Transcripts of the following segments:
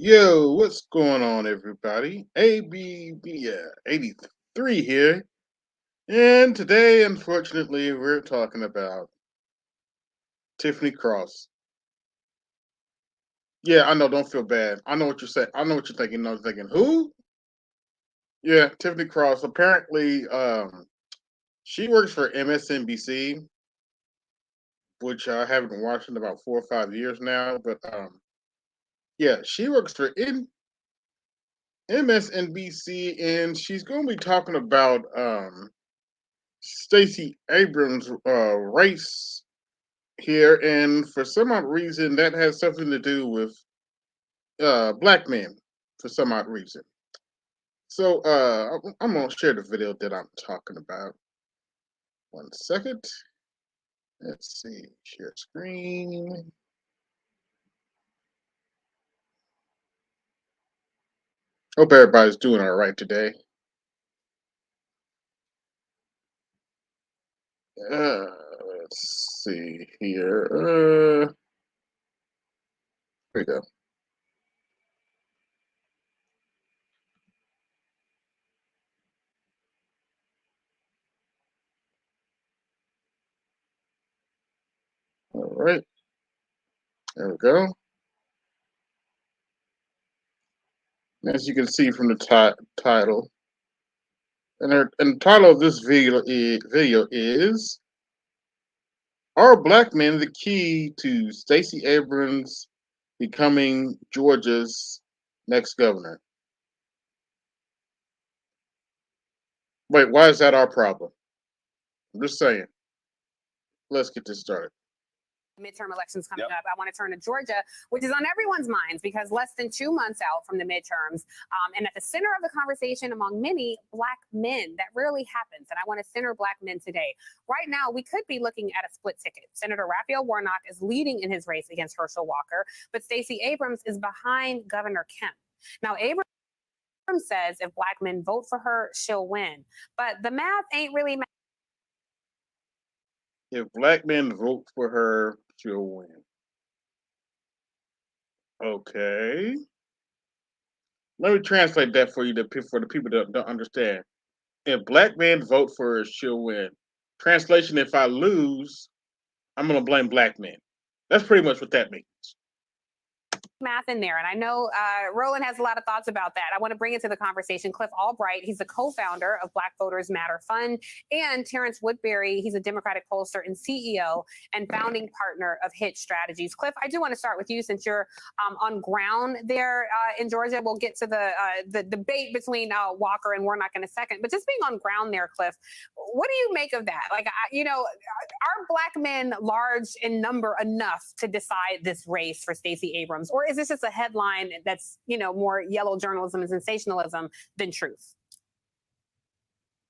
Yo, what's going on, everybody? ABB 83 here, and today, unfortunately, we're talking about Tiffany Cross. Yeah, I know. Don't feel bad. I know what you're saying. I know what you're thinking. I was thinking, who? Yeah, Tiffany Cross. Apparently, she works for MSNBC, which I haven't been watching in about 4 or 5 years now. But yeah, she works for MSNBC, and she's going to be talking about Stacey Abrams' race here, and for some odd reason, that has something to do with black men. For some odd reason, so I'm gonna share the video that I'm talking about. 1 second. Let's see. Share screen. Hope everybody's doing all right today. Uh, let's see here. Here we go. All right. There we go. As you can see from the title, and the title of this video is "Are Black Men the Key to Stacey Abrams Becoming Georgia's Next Governor?" Wait, why is that our problem? I'm just saying. Let's get this started. Midterm elections coming up. I want to turn to Georgia, which is on everyone's minds because less than 2 months out from the midterms, and at the center of the conversation among many black men. That rarely happens, and I want to center black men today. Right now, we could be looking at a split ticket. Senator Raphael Warnock is leading in his race against Herschel Walker, but Stacey Abrams is behind Governor Kemp. Now, Abrams says if black men vote for her, she'll win, but the math ain't really. If black men vote for her, she'll win. Okay. Let me translate that for you for the people that don't understand. If black men vote for her, she'll win. Translation: if I lose, I'm going to blame black men. That's pretty much what that means. Math in there, and I know Roland has a lot of thoughts about that. I want to bring into the conversation Cliff Albright. He's the co-founder of Black Voters Matter Fund, and Terrence Woodbury. He's a Democratic pollster and CEO and founding partner of Hitch Strategies. Cliff, I do want to start with you since you're on ground there in Georgia. We'll get to the debate between Walker and Warnock in a second, but just being on ground there, Cliff, what do you make of that? Like, are black men large in number enough to decide this race for Stacey Abrams, or is this just a headline that's, more yellow journalism and sensationalism than truth?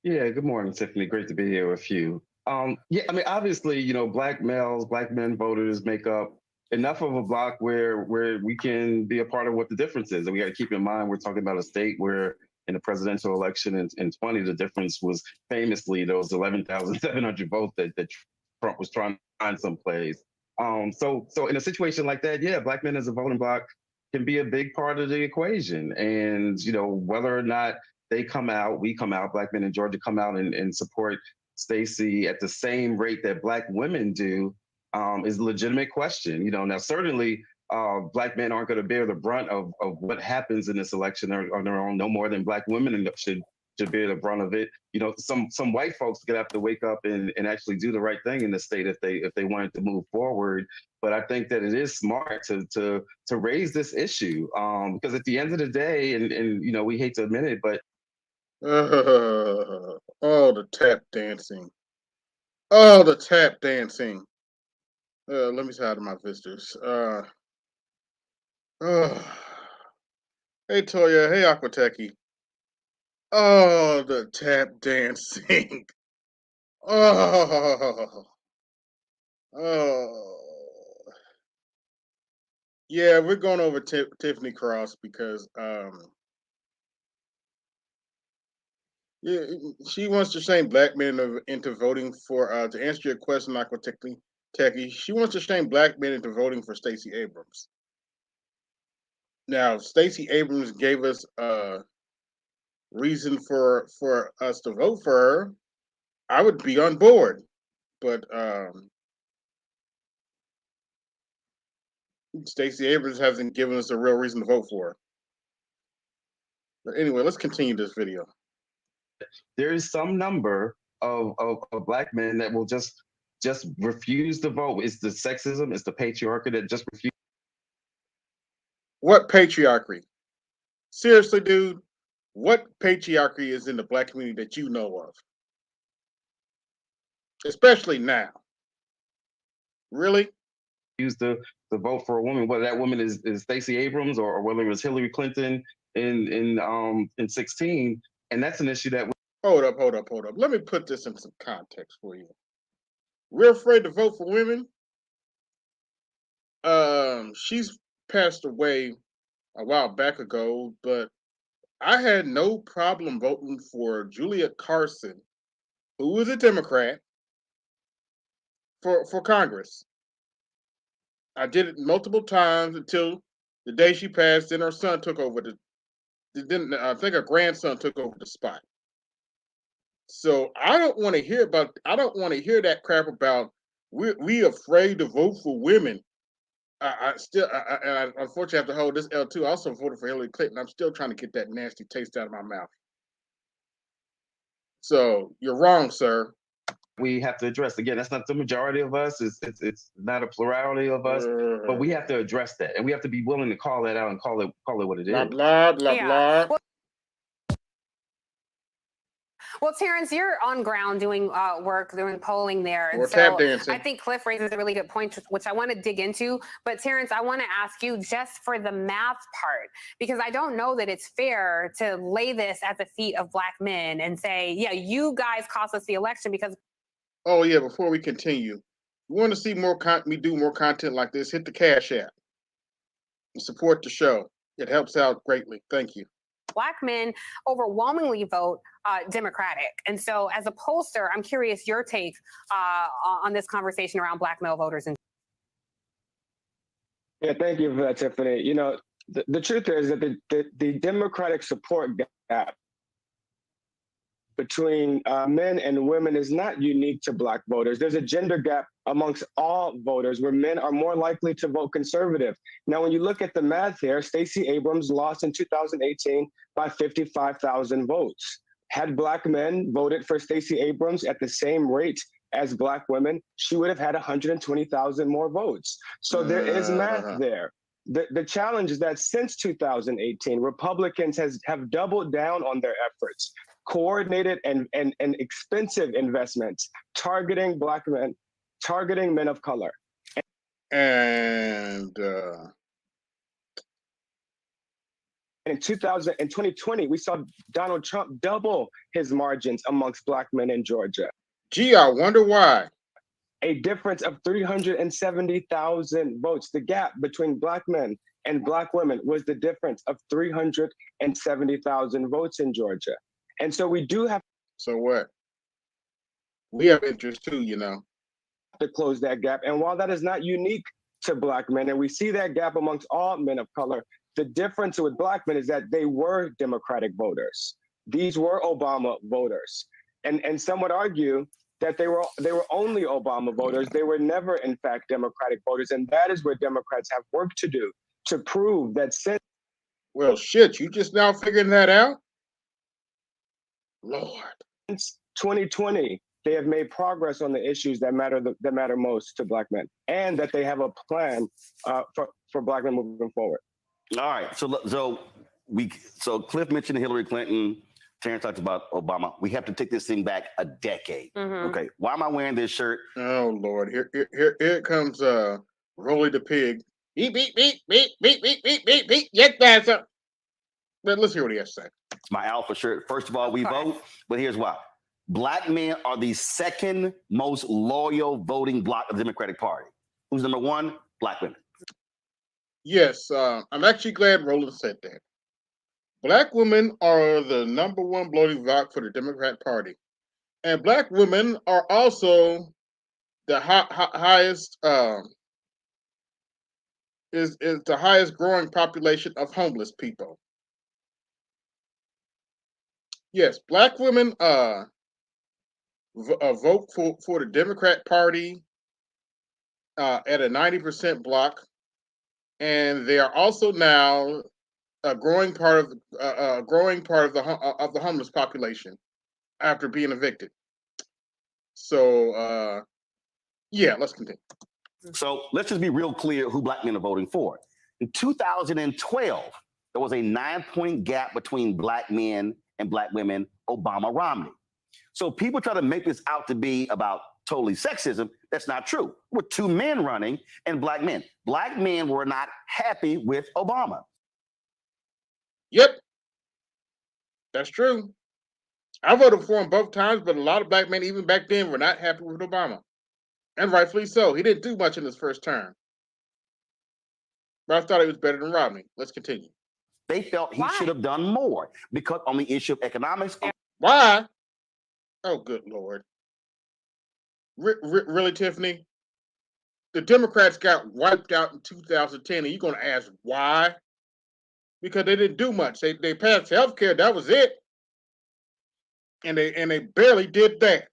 Yeah, good morning, Tiffany. Great to be here with you. Yeah, I mean, obviously, black males, black men voters make up enough of a block where we can be a part of what the difference is. And we got to keep in mind we're talking about a state where in the presidential election in 20, the difference was famously those 11,700 votes that Trump was trying to find someplace. So in a situation like that, yeah, black men as a voting bloc can be a big part of the equation. And, whether or not they come out, we come out, black men in Georgia come out and support Stacey at the same rate that black women do is a legitimate question. Now certainly black men aren't going to bear the brunt of what happens in this election on their own, no more than black women should bear the brunt of it. Some white folks could have to wake up and actually do the right thing in the state if they wanted to move forward. But I think that it is smart to raise this issue because at the end of the day, and we hate to admit it, but Oh, the tap dancing. Oh, the tap dancing. Let me say hi to my visitors. Hey, Toya. Hey, Aquateki. Oh, the tap dancing. Oh, oh. Yeah, we're going over Tiffany Cross because yeah, she wants to shame black men into voting for. To answer your question, Aquateki, she wants to shame black men into voting for Stacey Abrams. Now, Stacey Abrams gave us a reason for us to vote for her. I would be on board, but Stacey Abrams hasn't given us a real reason to vote for her. But anyway, let's continue this video. There is some number of black men that will just refuse to vote. It's the sexism, it's the patriarchy that just refuse. What patriarchy? Seriously, dude, what patriarchy is in the black community that you know of? Especially now. Really? Use to vote for a woman, whether that woman is Stacey Abrams or whether it was Hillary Clinton in 16, and that's an issue that. Hold up. Let me put this in some context for you. We're afraid to vote for women. She's passed away a while back ago, but I had no problem voting for Julia Carson, who was a Democrat, for Congress. I did it multiple times until the day she passed. Then her son took over I think her grandson took over the spot. So I don't want to hear that crap about we afraid to vote for women. I unfortunately have to hold this L too. I also voted for Hillary Clinton. I'm still trying to get that nasty taste out of my mouth. So you're wrong, sir. We have to address again. That's not the majority of us. It's not a plurality of us, but we have to address that, and we have to be willing to call that out and call it what it is. Blah blah. Well, Terrence, you're on ground doing work, doing polling there. Or tap dancing. I think Cliff raises a really good point, which I want to dig into. But Terrence, I want to ask you just for the math part, because I don't know that it's fair to lay this at the feet of black men and say, yeah, you guys cost us the election because. Oh yeah, before we continue, you want to see me do more content like this, hit the Cash App and support the show. It helps out greatly. Thank you. Black men overwhelmingly vote Democratic. And so as a pollster, I'm curious your take on this conversation around black male voters. Yeah, thank you for that, Tiffany. You know, the truth is that the Democratic support gap between men and women is not unique to black voters. There's a gender gap amongst all voters where men are more likely to vote conservative. Now, when you look at the math here, Stacey Abrams lost in 2018 by 55,000 votes. Had black men voted for Stacey Abrams at the same rate as black women, she would have had 120,000 more votes. So there is math there. The challenge is that since 2018, Republicans have doubled down on their efforts, coordinated and expensive investments targeting black men, targeting men of color. And in 2020, we saw Donald Trump double his margins amongst black men in Georgia. Gee, I wonder why. A difference of 370,000 votes. The gap between black men and black women was the difference of 370,000 votes in Georgia. And so we do have. So what? We have interest too, you know. To close that gap. And while that is not unique to black men, and we see that gap amongst all men of color, the difference with black men is that they were Democratic voters. These were Obama voters. And some would argue that they were only Obama voters. They were never, in fact, Democratic voters. And that is where Democrats have work to do to prove that since. Well, shit, you just now figuring that out? Lord. Since 2020, they have made progress on the issues that matter most to black men, and that they have a plan for black men moving forward. All right, so Cliff mentioned Hillary Clinton. Terrence talked about Obama. We have to take this thing back a decade. Mm-hmm. Okay, why am I wearing this shirt? Oh Lord, here comes Rolly the pig. Beep beep beep beep beep beep beep beep beep. Yes, dancer. But let's hear what he has to say. It's my alpha shirt. First of all, we vote, but here's why. Black men are the second most loyal voting bloc of the Democratic Party. Who's number one? Black women. Yes, I'm actually glad Roland said that. Black women are the number one voting bloc for the Democrat Party. And black women are also the highest is the highest growing population of homeless people. Yes, black women vote for the Democrat Party at a 90% block, and they are also now a growing part of the homeless population after being evicted. So yeah, let's continue. So let's just be real clear who black men are voting for. In 2012, there was a 9-point gap between black men and black women, Obama Romney. So people try to make this out to be about totally sexism. That's not true. With 2 men running and black men. Black men were not happy with Obama. Yep, that's true. I voted for him both times, but a lot of black men, even back then, were not happy with Obama. And rightfully so. He didn't do much in his first term. But I thought he was better than Romney. Let's continue. They felt he should have done more because on the issue of economics. Why? Oh, good Lord. Really, Tiffany? The Democrats got wiped out in 2010, and you're going to ask why? Because they didn't do much. They passed health care. That was it. And they barely did that.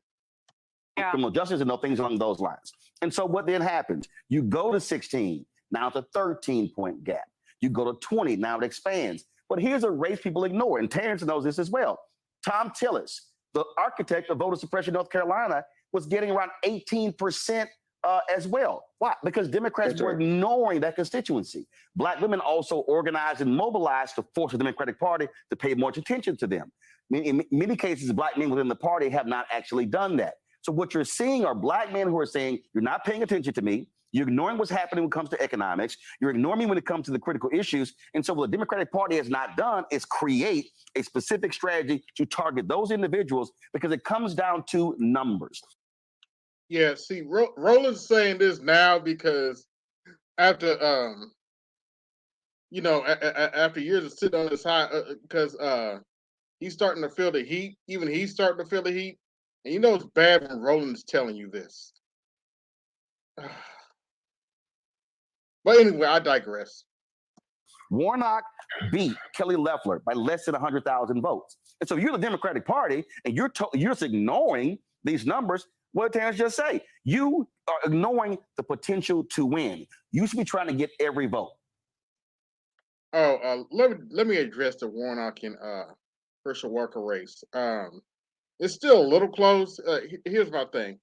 Yeah. Criminal justice and things along those lines. And so what then happens? You go to 16, now it's a 13-point gap. You go to 20, now it expands. But here's a race people ignore, and Terrence knows this as well. Tom Tillis, the architect of voter suppression in North Carolina, was getting around 18% as well. Why? Because Democrats were ignoring that constituency. Black women also organized and mobilized to force the Democratic Party to pay more attention to them. In many cases, black men within the party have not actually done that. So what you're seeing are black men who are saying, you're not paying attention to me. You're ignoring what's happening when it comes to economics. You're ignoring me when it comes to the critical issues. And so what the Democratic Party has not done is create a specific strategy to target those individuals because it comes down to numbers. Yeah, see, Roland's saying this now because after, after years of sitting on this high, because he's starting to feel the heat. Even he's starting to feel the heat. And you know it's bad when Roland's telling you this. But anyway, I digress. Warnock beat Kelly Loeffler by less than 100,000 votes. And so you're the Democratic Party, and you're just ignoring these numbers. What did Terrence just say? You are ignoring the potential to win. You should be trying to get every vote. Oh, let me address the Warnock and Herschel Walker race. It's still a little close. Here's my thing: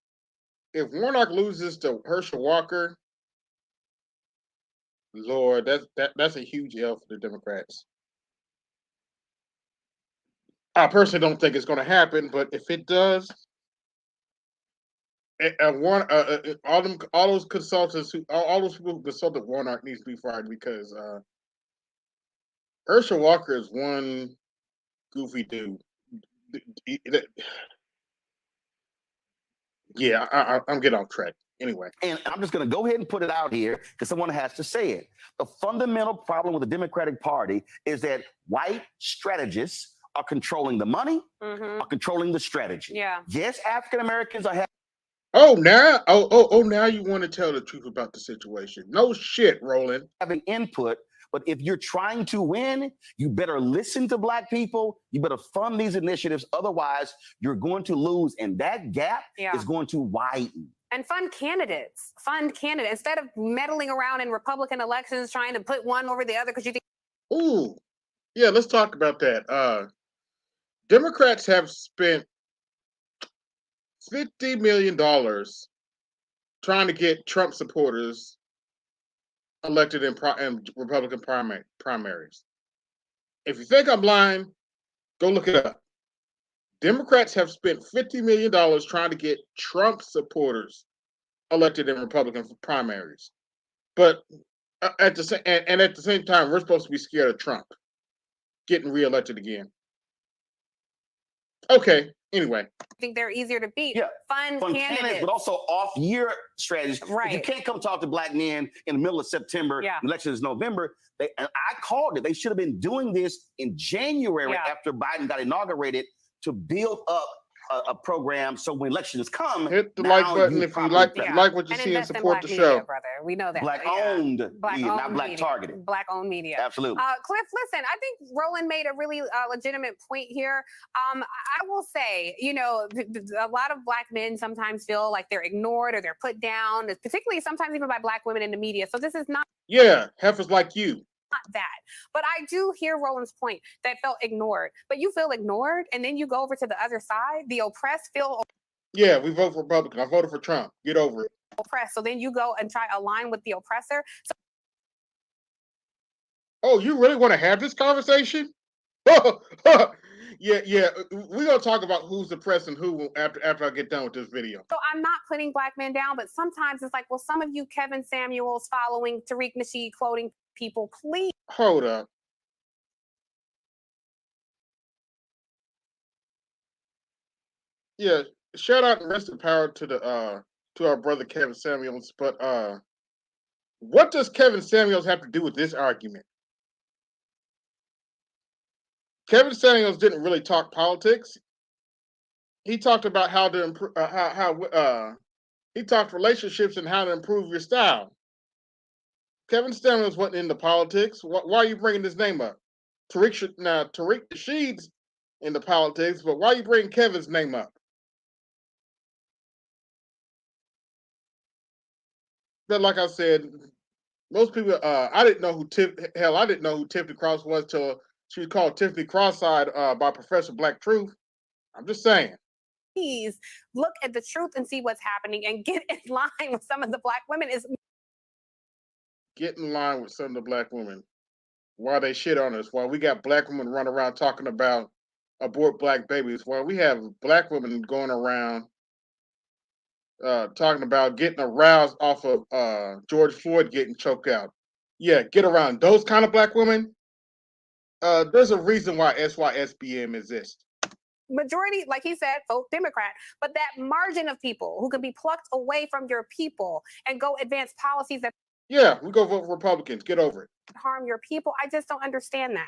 if Warnock loses to Herschel Walker, Lord, that's a huge L for the Democrats. I personally don't think it's going to happen, but if it does, all those consultants all those people who consulted Warnock needs to be fired because Herschel Walker is one goofy dude. Yeah, I'm getting off track. Anyway. And I'm just going to go ahead and put it out here because someone has to say it. The fundamental problem with the Democratic Party is that white strategists are controlling the money, are controlling the strategy. Yeah. Yes, African Americans are having. Now you want to tell the truth about the situation. No shit, Roland. Having input, but if you're trying to win, you better listen to black people. You better fund these initiatives. Otherwise, you're going to lose. And that gap is going to widen. And fund candidates. Instead of meddling around in Republican elections, trying to put one over the other because you think. Ooh, yeah, let's talk about that. Democrats have spent $50 million trying to get Trump supporters elected in Republican primaries. If you think I'm lying, go look it up. Democrats have spent $50 million trying to get Trump supporters elected in Republican primaries. But at the same time, we're supposed to be scared of Trump getting reelected again. Okay, anyway. I think they're easier to beat. Yeah. Fund candidates. But also off-year strategies. Right. You can't come talk to black men in the middle of September. Yeah. Election is November. And I called it. They should have been doing this in January after Biden got inaugurated to build up a program so when elections come, Hit the now like button you if you properly like vet. like what you And see and invest in support black the media, show. brother. We know that. Black-owned media, not Black-owned black media. targeted. Black-owned media. Absolutely. Cliff, listen, I think Roland made a really legitimate point here. I will say, you know, a lot of black men sometimes feel like they're ignored or they're put down, particularly sometimes even by black women in the media. So this is not Yeah, heifers like you. that. But I do hear Roland's point that felt ignored. But you feel ignored, and then you go over to the other side. The oppressed feel Yeah, we vote for Republican. I voted for Trump. Get over it. oppressed. So then you go and try to align with the oppressor. So Oh, you really want to have this conversation? Yeah. We're gonna talk about who's oppressed and who after I get done with this video. So I'm not putting black men down, but sometimes it's like, well, some of you Kevin Samuels following Tariq Nasheed quoting people, please. Hold up. Yeah, shout out and rest in power to our brother Kevin Samuels. But what does Kevin Samuels have to do with this argument? Kevin Samuels didn't really talk politics. He talked about how to improve he talked relationships and how to improve your style. Kevin Samuels wasn't into politics. Why are you bringing his name up? Tariq Nasheed's into politics, but why are you bringing Kevin's name up? But like I said, most people, I didn't know who I didn't know who Tiffany Cross was till she was called Tiffany Cross-eyed by Professor Black Truth. I'm just saying. Please look at the truth and see what's happening and get in line with some of the black women. Get in line with some of the black women. Why they shit on us? While we got black women running around talking about abort black babies, while we have black women going around talking about getting aroused off of George Floyd getting choked out. Yeah, get around those kind of black women. There's a reason why SYSBM exists. Majority, like he said, vote Democrat, but that margin of people who can be plucked away from your people and go advance policies that Yeah, we go vote for Republicans. Get over it. harm your people. I just don't understand that.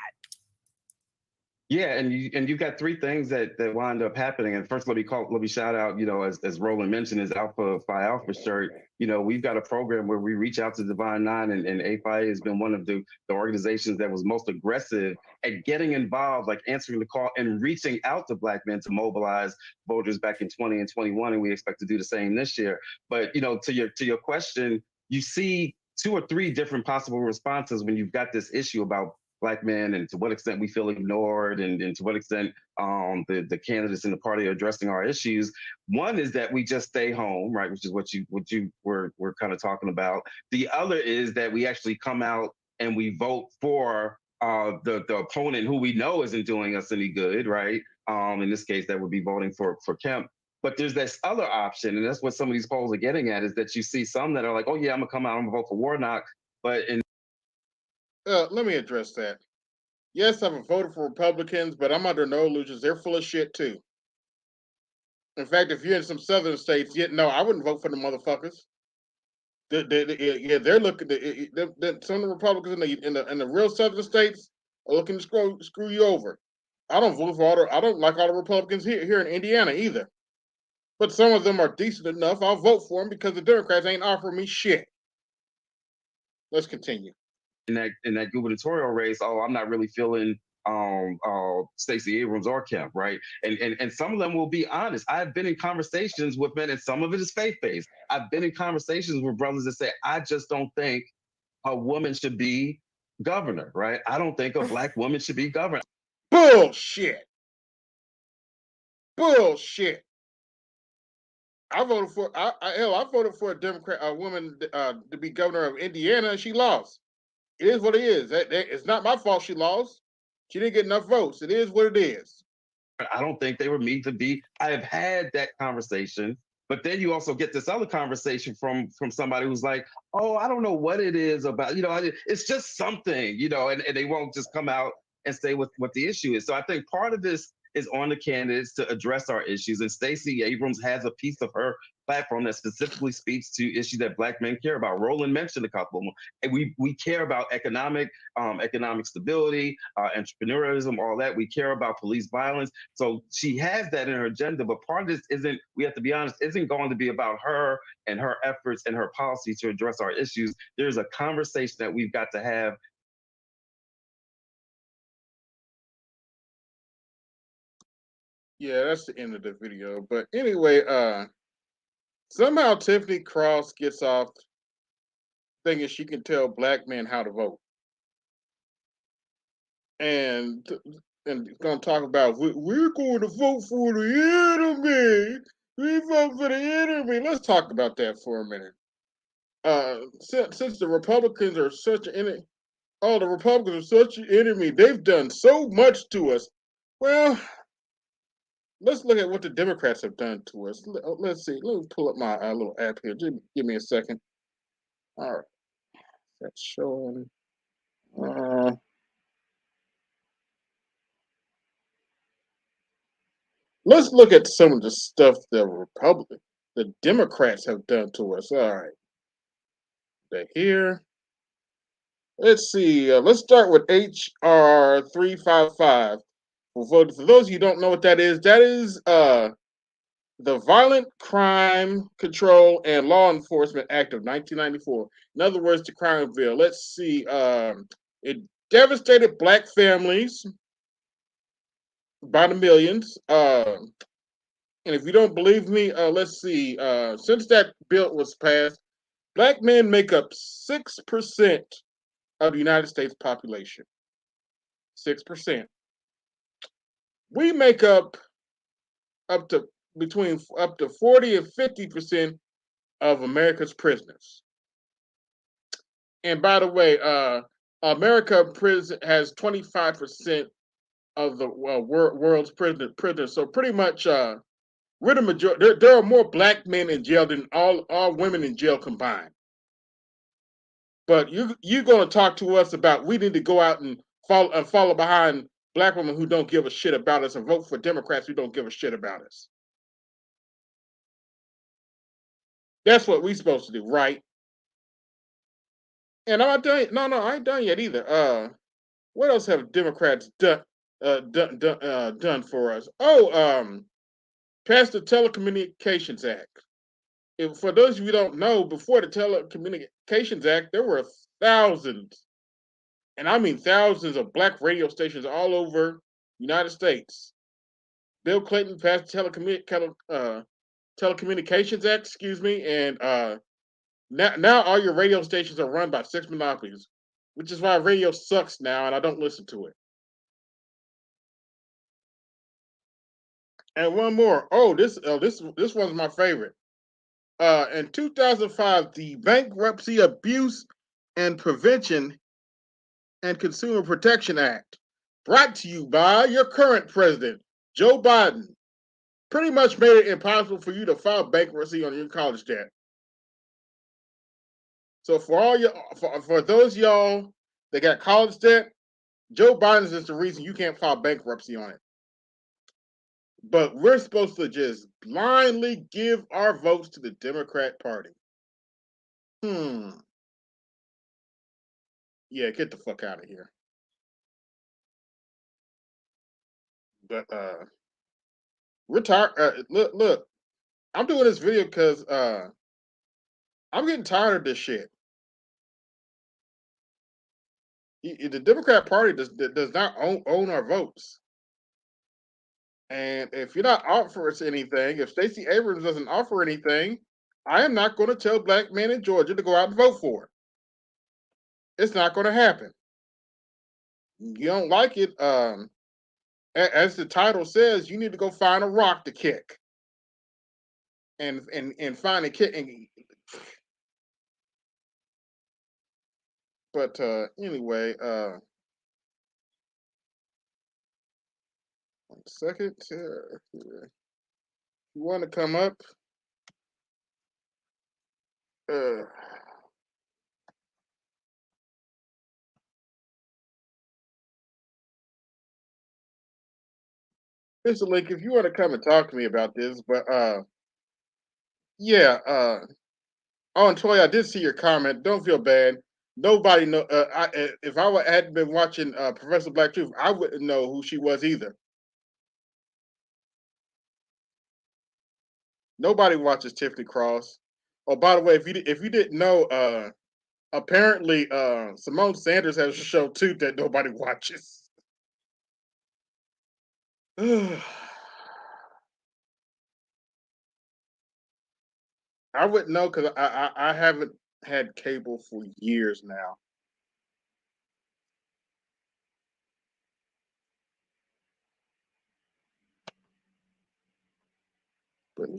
Yeah, and you've got three things that wind up happening. And first, let me shout out, you know, as Roland mentioned, his Alpha Phi Alpha shirt. You know, we've got a program where we reach out to Divine Nine, and AFI has been one of the organizations that was most aggressive at getting involved, like answering the call and reaching out to black men to mobilize voters back in 20 and 21, and we expect to do the same this year. But you know, to your question, you see 2 or 3 different possible responses when you've got this issue about black men and to what extent we feel ignored and to what extent the candidates in the party are addressing our issues. One is that we just stay home, right, which is what you were kind of talking about. The other is that we actually come out and we vote for the opponent who we know isn't doing us any good, right? In this case, that would be voting for Kemp. But there's this other option, and that's what some of these polls are getting at, is that you see some that are like, oh yeah, I'm gonna come out, I'm gonna vote for Warnock, but in let me address that. Yes, I've voted for Republicans, but I'm under no illusions. They're full of shit too. In fact, if you're in some southern states, no, I wouldn't vote for the motherfuckers. They're looking. Some of the Republicans in the real southern states are looking to screw you over. I don't vote for I don't like all the Republicans here in Indiana either. But some of them are decent enough. I'll vote for them because the Democrats ain't offering me shit. Let's continue. in that gubernatorial race, oh, I'm not really feeling Stacey Abrams or Kemp, right? And some of them will be honest. I've been in conversations with men, and some of it is faith-based. I've been in conversations with brothers that say, I just don't think a woman should be governor, right? I don't think a black woman should be governor. Bullshit. I voted for I voted for a woman to be governor of Indiana, and she lost. It is what it is. It's not my fault she lost. She didn't get enough votes. It is what it is. I don't think they were meant to be. I have had that conversation, but then you also get this other conversation from somebody who's like, oh, I don't know what it is about, it's just something, and they won't just come out and say what the issue is. So I think part of this is on the candidates to address our issues. And Stacey Abrams has a piece of her platform that specifically speaks to issues that Black men care about. Roland mentioned a couple of them. And we care about economic stability, entrepreneurialism, all that. We care about police violence. So she has that in her agenda, but part of this isn't, we have to be honest, isn't going to be about her and her efforts and her policy to address our issues. There's a conversation that we've got to have. Yeah, that's the end of the video. But anyway, somehow Tiffany Cross gets off thinking she can tell Black men how to vote. And going to talk about, we're going to vote for the enemy. We vote for the enemy. Let's talk about that for a minute. Since the Republicans are such an enemy, the Republicans are such an enemy. They've done so much to us. Well, let's look at what the Democrats have done to us. Let's see. Let me pull up my little app here. Just give me a second. All right. That's showing. Let's look at some of the stuff the Democrats have done to us. All right. They're here. Let's see. Let's start with HR 355. For those of you who don't know what that is the Violent Crime Control and Law Enforcement Act of 1994. In other words, the crime bill. Let's see. It devastated Black families by the millions. And if you don't believe me, let's see. Since that bill was passed, Black men make up 6% of the United States population. 6%. We make up to between up to 40 and 50% of America's prisoners. And by the way, America prison has 25% of the world's prisoners. So pretty much, we're the majority. There are more Black men in jail than all women in jail combined. But you're going to talk to us about we need to go out and follow behind Black women who don't give a shit about us and vote for Democrats who don't give a shit about us. That's what we're supposed to do, right? And I'm not done. No, I ain't done yet either. What else have Democrats done for us? Passed the Telecommunications Act. For those of you who don't know, before the Telecommunications Act, there were thousands, and I mean thousands of Black radio stations all over the United States. Bill Clinton passed the Telecommunications Act, and now all your radio stations are run by six monopolies, which is why radio sucks now, and I don't listen to it. And one more. This one's my favorite. In 2005, the Bankruptcy Abuse and Prevention and Consumer Protection Act, brought to you by your current president, Joe Biden, pretty much made it impossible for you to file bankruptcy on your college debt. So for those y'all that got college debt, Joe Biden is the reason you can't file bankruptcy on it. But we're supposed to just blindly give our votes to the Democrat Party. Yeah, get the fuck out of here. But we're tired. Look, I'm doing this video because I'm getting tired of this shit. The Democrat Party does not own our votes. And if you're not offering us anything, if Stacey Abrams doesn't offer anything, I am not going to tell Black men in Georgia to go out and vote for it. It's not going to happen. You don't like it, as the title says, you need to go find a rock to kick. And find a kick. But anyway, 1 second. You want to come up? Mr. Link, if you want to come and talk to me about this, but yeah, oh, and Toy, I did see your comment. Don't feel bad. Nobody know. If I hadn't been watching Professor Black Truth, I wouldn't know who she was either. Nobody watches Tiffany Cross. Oh, by the way, if you didn't know, apparently Simone Sanders has a show too that nobody watches. I wouldn't know because I haven't had cable for years now. But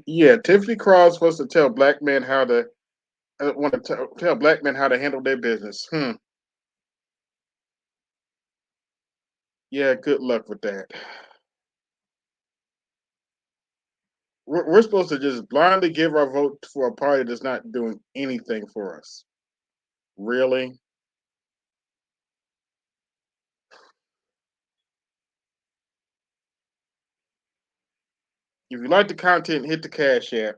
yeah, Tiffany Cross wants to tell black men how to want to tell black men how to handle their business. Yeah, good luck with that. We're supposed to just blindly give our vote for a party that's not doing anything for us. Really? If you like the content, hit the Cash App.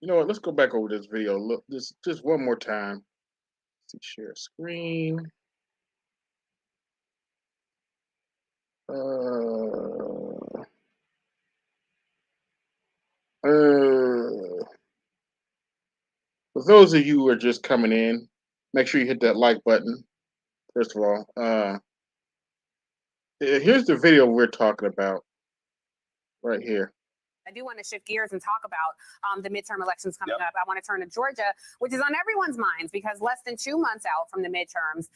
You know what? Let's go back over this video. Look, this just one more time. Let's see, share screen. For those of you who are just coming in, make sure you hit that like button. First of all, here's the video we're talking about right here. I do want to shift gears and talk about the midterm elections coming up. I want to turn to Georgia, which is on everyone's minds because less than 2 months out from the midterms,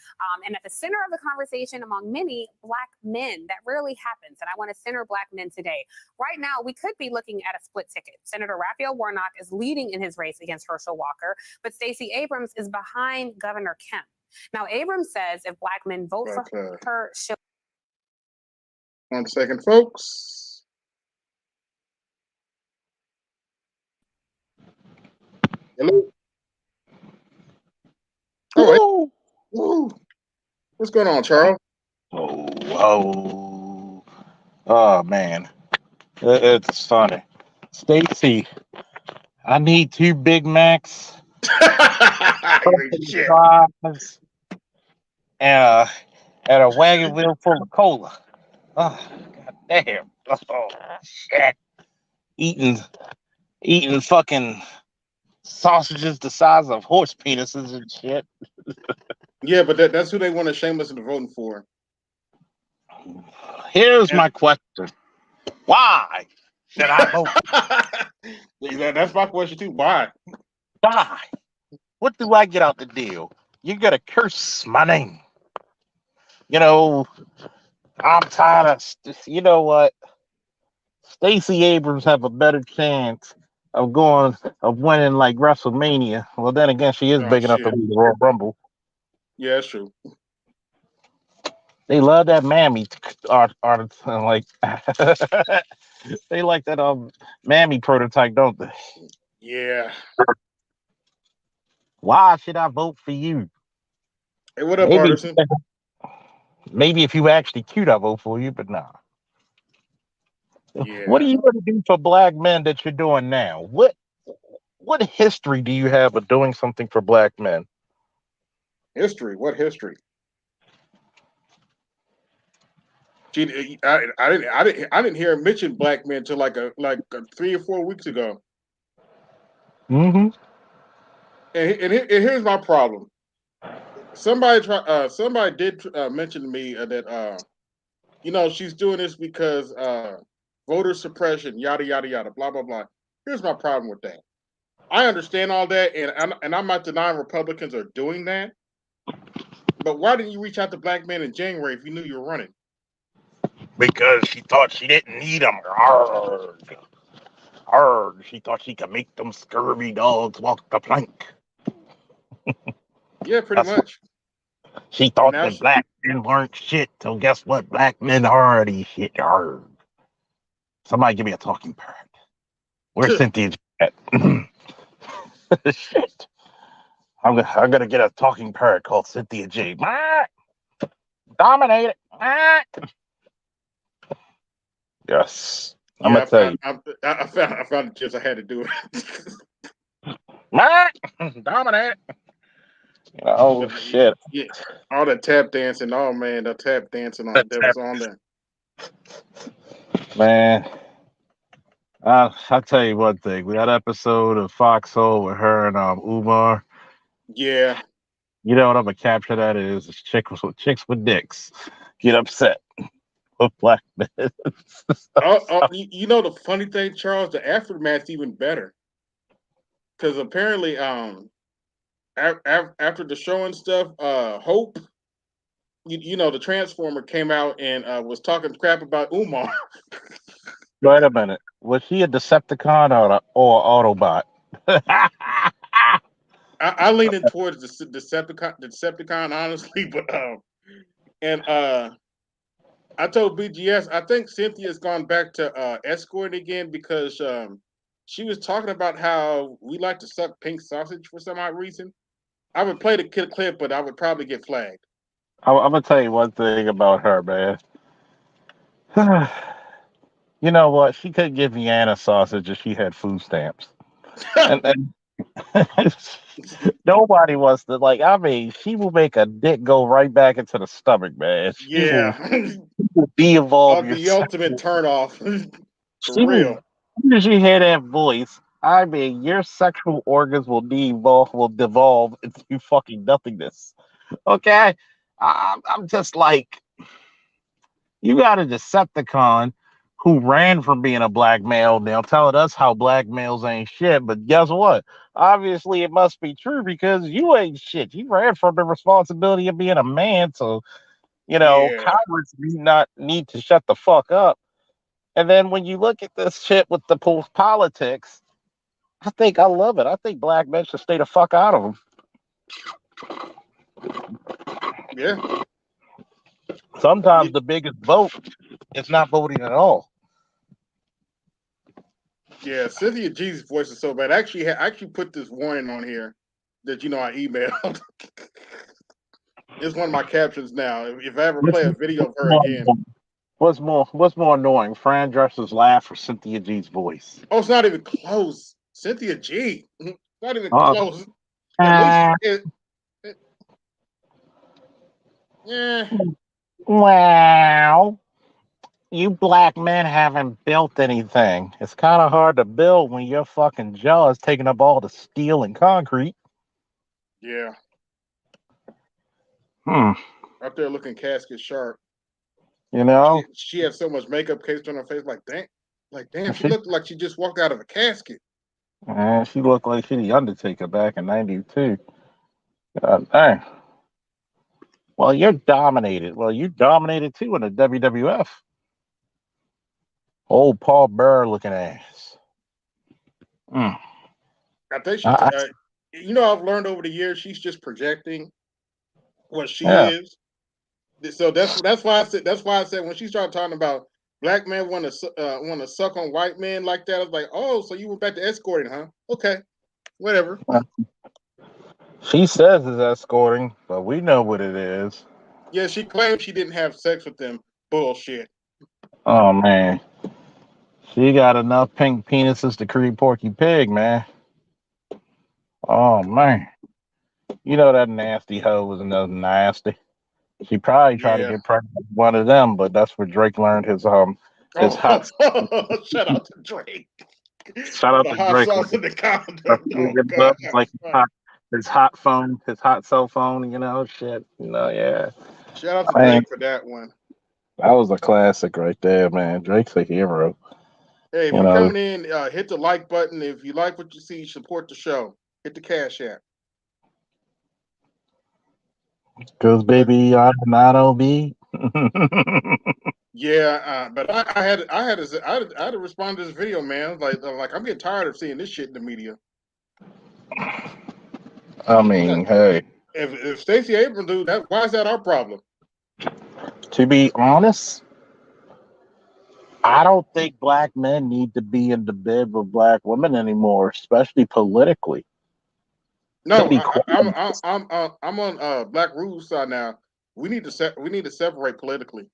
and at the center of the conversation among many black men. That rarely happens, and I want to center black men today. Right now, we could be looking at a split ticket. Senator Raphael Warnock is leading in his race against Herschel Walker, but Stacey Abrams is behind Governor Kemp. Now, Abrams says if black men vote for her, she'll... 1 second, folks. Hello. Oh, hey. What's going on, Charles? Oh, man. It's funny. Stacey, I need 2 Big Macs, Shit. fries, and a wagon wheel full of cola. Oh, god damn. Oh, shit. Eating fucking sausages the size of horse penises and shit. Yeah, but that's who they want to shame us into voting for. Here's my question. Why should I vote? That's my question too. Why? Why? What do I get out the deal? You gotta curse my name. You know, I'm tired of. You know what? Stacey Abrams have a better chance of winning like WrestleMania. Well, then again, she is big enough to lead the Royal Rumble. Yeah, that's true. They love that mammy art like they like that mammy prototype, don't they? Yeah. Why should I vote for you? Hey, what up, Artisan? Maybe if you actually cute, I vote for you, but nah. Yeah. What are you going to do for black men that you're doing now? What history do you have of doing something for black men? History? What history? I didn't hear him mention black men until like 3 or 4 weeks ago. Mm-hmm. And here's my problem. Somebody did mention to me that she's doing this because voter suppression, yada yada yada, blah blah blah. Here's my problem with that. I understand all that, and I'm not denying Republicans are doing that. But why didn't you reach out to black men in January if you knew you were running? Because she thought she didn't need them. Arrgh. She thought she could make them scurvy dogs walk the plank. Yeah, pretty much. She thought that black men weren't shit. So guess what? Black men are already shit. Arrgh. Somebody give me a talking bird. Where's Cynthia at? Shit. I'm gonna get a talking parrot called Cynthia G. Dominate it. Yes, I'm Yeah, gonna tell you. I found it just I had to do it. Dominate it. Oh But, shit. yeah, all the tap dancing. Oh man, the tap dancing on that was on there. Man, I'll tell you one thing. That episode of Foxhole with her and Umar, Yeah. you know what I'm gonna capture that is chicks with dicks get upset with black men. You know the funny thing, Charles, the aftermath's even better because apparently, after the show and stuff, Hope, you know, the Transformer came out and was talking crap about Umar. Wait a minute. Was she a Decepticon or Autobot? I leaning towards the Decepticon, honestly, but and I told BGS I think Cynthia's gone back to escorting again because she was talking about how we like to suck pink sausage for some odd reason. I would play the clip, but I would probably get flagged. I'm gonna tell you one thing about her, man. You know what? She could give Vienna sausage if she had food stamps. And nobody wants to like. I mean, she will make a dick go right back into the stomach, man. She will Yeah, de-evolve your. the ultimate turnoff for She will. real. As soon as you hear that voice, I mean, your sexual organs will devolve into fucking nothingness. Okay, I'm just like, you got a Decepticon who ran from being a black male now telling us how black males ain't shit. But guess what? Obviously, it must be true because you ain't shit. You ran from the responsibility of being a man. So, Yeah, Congress need to shut the fuck up. And then when you look at this shit with the politics, I love it. I think black men should stay the fuck out of them. yeah, Sometimes the biggest vote is not voting at all. yeah. Cynthia G's voice is so bad. I actually put this warning on here that I emailed. It's one of my captions now. If I ever play a video of her again. What's more annoying? Fran Drescher's laugh or Cynthia G's voice? Oh, it's not even close. Cynthia G. Not even Uh, close. At least yeah. Wow. You black men haven't built anything. It's kind of hard to build when your fucking jaw is taking up all the steel and concrete. Yeah. Hmm. Out there looking casket sharp. You know? She had so much makeup cased on her face, damn, she She, looked like she just walked out of a casket. she looked like she the Undertaker back in '92. God dang. Well, you're dominated. Well, you dominated too in the WWF. Old Paul Byrd looking ass. Mm. I think I, I've learned over the years she's just projecting what she yeah. is. So that's why I said when she started talking about black men want to suck on white men like that, I was like, oh, so you went back to escorting, huh? Okay, whatever. She says it's escorting, but we know what it is. Yeah, she claimed she didn't have sex with them. Bullshit. Oh man, she got enough pink penises to create Porky Pig, man. Oh man, you know that nasty hoe was another nasty. She probably tried to Yeah. get pregnant with one of them, but that's where Drake learned his hot. Shout out to Drake. Shout For out the to hot Drake. sauce in the condom. Oh God. Like his hot phone, his hot cell phone. Shit. Yeah. Shout out to Man, Drake for that one. that was a classic right there, man. Drake's a hero. Hey, if You you're know, coming in, hit the like button. If you like what you see, support the show. Hit the Cash App. because But baby, I'm not OB. yeah, but I had to respond to this video, man. Like I'm getting tired of seeing this shit in the media. I Uh, mean, hey, If Stacey Abrams do that, why is that our problem? to be honest, I don't think black men need to be in the bed with black women anymore, especially politically. No, be I'm on Black Rule's side now. We need to separate politically.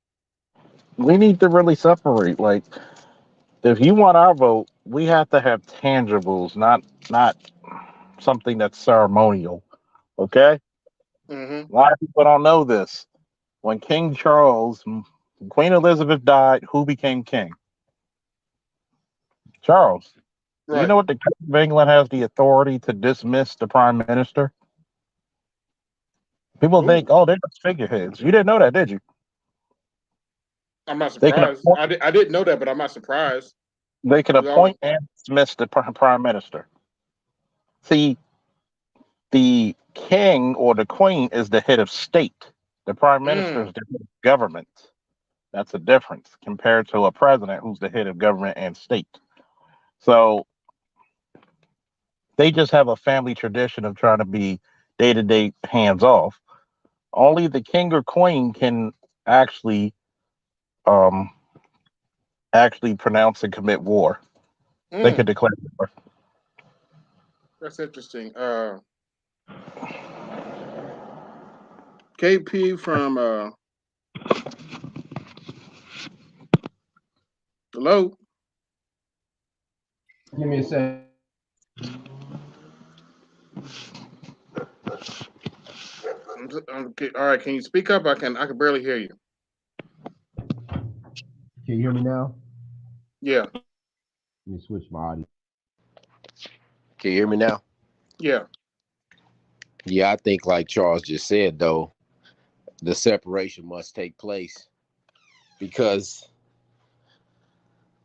We need to really separate. Like, if you want our vote, we have to have tangibles, not something that's ceremonial. Okay? Hmm. A lot of people don't know this. When King Charles, Queen Elizabeth died, who became king? Charles. Do you Right. know what the King of England has the authority to dismiss the prime minister? People think, Ooh, oh, they're just figureheads. You didn't know that, did you? I'm not They can surprised. appoint, I didn't know that, but I'm not surprised. they can 'Cause I was, appoint and dismiss the prime minister. See, the king or the queen is the head of state. The prime minister mm, is the head of government. That's a difference compared to a president who's the head of government and state. So they just have a family tradition of trying to be day to day hands off. Only the king or queen can actually um actually pronounce and commit war. They could mm, declare war. that's interesting. KP from hello. Give me a second. Okay, all right. Can you speak up? I can barely hear you. Can you hear me now? Yeah, Let me switch my audio. Can you hear me now? yeah. Yeah, I think like Charles just said though, the separation must take place because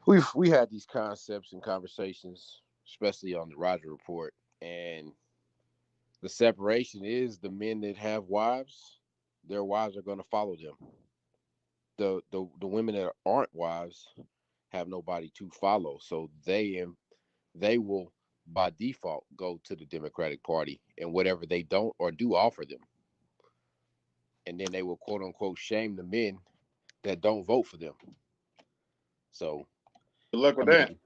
we had these concepts and conversations, especially on the Roger Report, and the separation is the men that have wives, their wives are going to follow them. The women that aren't wives have nobody to follow, so they will by default go to the Democratic Party and whatever they don't or do offer them, and then they will quote unquote shame the men that don't vote for them. So, Good luck I with that. mean,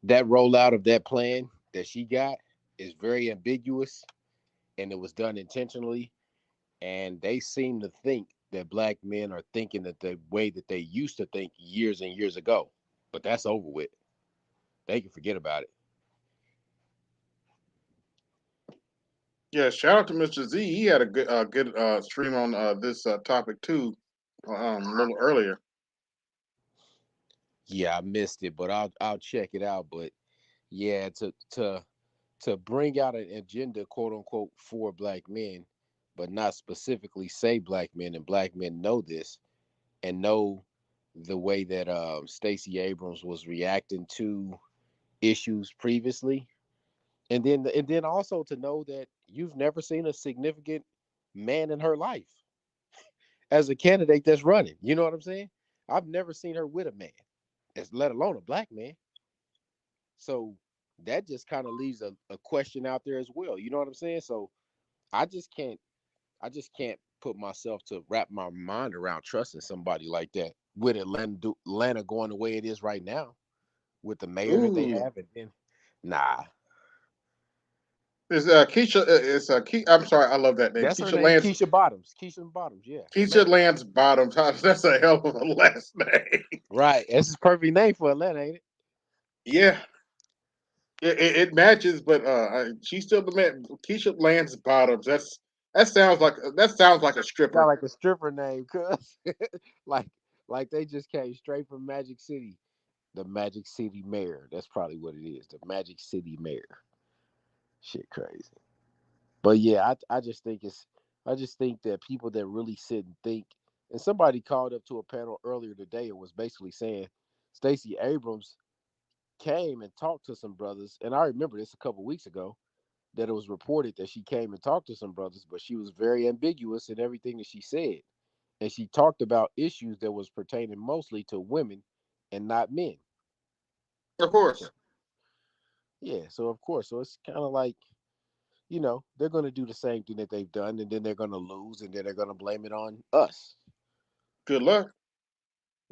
that rollout of that plan that she got is very ambiguous and it was done intentionally. And they seem to think that black men are thinking that the way that they used to think years and years ago. But that's over with. They can forget about it. Yeah, shout out to Mr. Z. He had a good stream on this topic too, a little earlier. Yeah, I missed it, but I'll check it out. But yeah, to bring out an agenda, quote unquote, for black men, but not specifically say black men, and black men know this and know the way that Stacey Abrams was reacting to issues previously, and then also to know that you've never seen a significant man in her life as a candidate that's running. You know what I'm saying? I've never seen her with a man, as let alone a black man. So that just kind of leaves a question out there as well. You know what I'm saying? So I just can't I just can't put myself to wrap my mind around trusting somebody like that with Atlanta going the way it is right now with the mayor that they Ooh, have, and then nah, it's Keisha. It's I'm sorry, I love that name, that's her Keisha name, Lance. Keisha Bottoms. Keisha Bottoms, yeah, the Keisha mayor. Lance Bottoms. That's a hell of a last name. Right, that's his perfect name for Atlanta, ain't it? Yeah, it matches, but she's still the man. Keisha Lance Bottoms. That sounds like a Sound stripper. like a stripper name, cuz like like they just came straight from Magic City. The Magic City Mayor. That's probably what it is. The Magic City Mayor. Shit, crazy. But yeah, I just think that people that really sit and think, and somebody called up to a panel earlier today and was basically saying Stacey Abrams came and talked to some brothers, and I remember this a couple weeks ago that it was reported that she came and talked to some brothers, but she was very ambiguous in everything that she said, and she talked about issues that was pertaining mostly to women and not men. Of So course. yeah, so of course, so it's kind of like, they're going to do the same thing that they've done, and then they're going to lose, and then they're going to blame it on us. Good luck.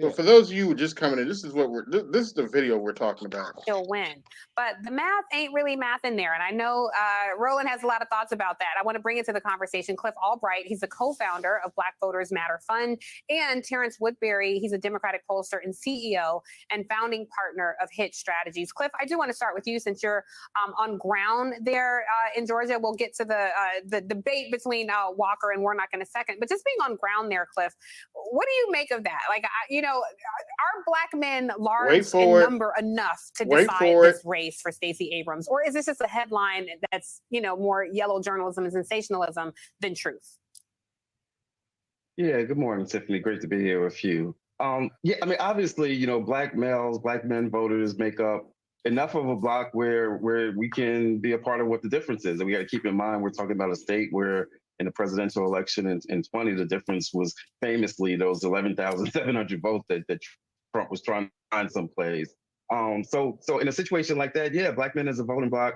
So for those of you who are just coming in, this is the video we're talking about. He'll win. But the math ain't really math in there. And I know Roland has a lot of thoughts about that. I want to bring it to the conversation. Cliff Albright, he's the co-founder of Black Voters Matter Fund, and Terrence Woodbury, he's a Democratic pollster and CEO and founding partner of Hit Strategies. Cliff, I do want to start with you since you're on ground there in Georgia. We'll get to the debate between Walker and Warnock in a second. But just being on ground there, Cliff, what do you make of that? Like, are Black men large in number enough to decide this race for Stacey Abrams? Or is this just a headline that's, more yellow journalism and sensationalism than truth? Yeah, good morning, Tiffany. Great to be here with you. Obviously, Black males, Black men voters make up enough of a block where we can be a part of what the difference is. And we got to keep in mind, we're talking about a state where in the presidential election in 20, the difference was famously those 11,700 votes that Trump was trying to find someplace. So in a situation like that, yeah, Black men as a voting bloc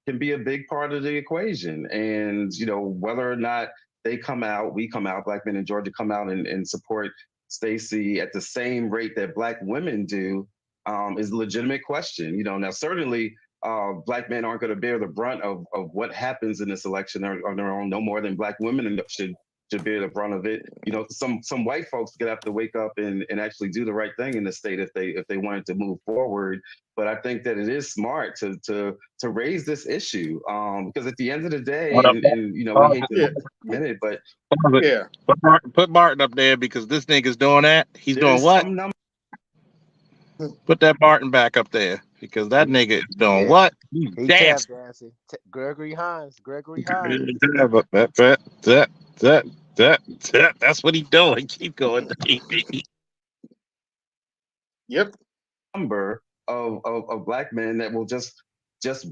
can be a big part of the equation. And, whether or not we come out, Black men in Georgia come out and support Stacey at the same rate that Black women do is a legitimate question. Now certainly Black men aren't going to bear the brunt of what happens in this election on their own, no more than Black women should bear the brunt of it. Some white folks could have to wake up and actually do the right thing in the state if they wanted to move forward. But I think that it is smart to raise this issue because at the end of the day, we hate to admit it, but yeah, put Martin up there because this nigga's doing that. He's doing what? Put that Martin back up there because that nigga is doing what? He Dance. dancing. Gregory Hines. That's what he's doing. Keep going. Yep. Number of Black men that will just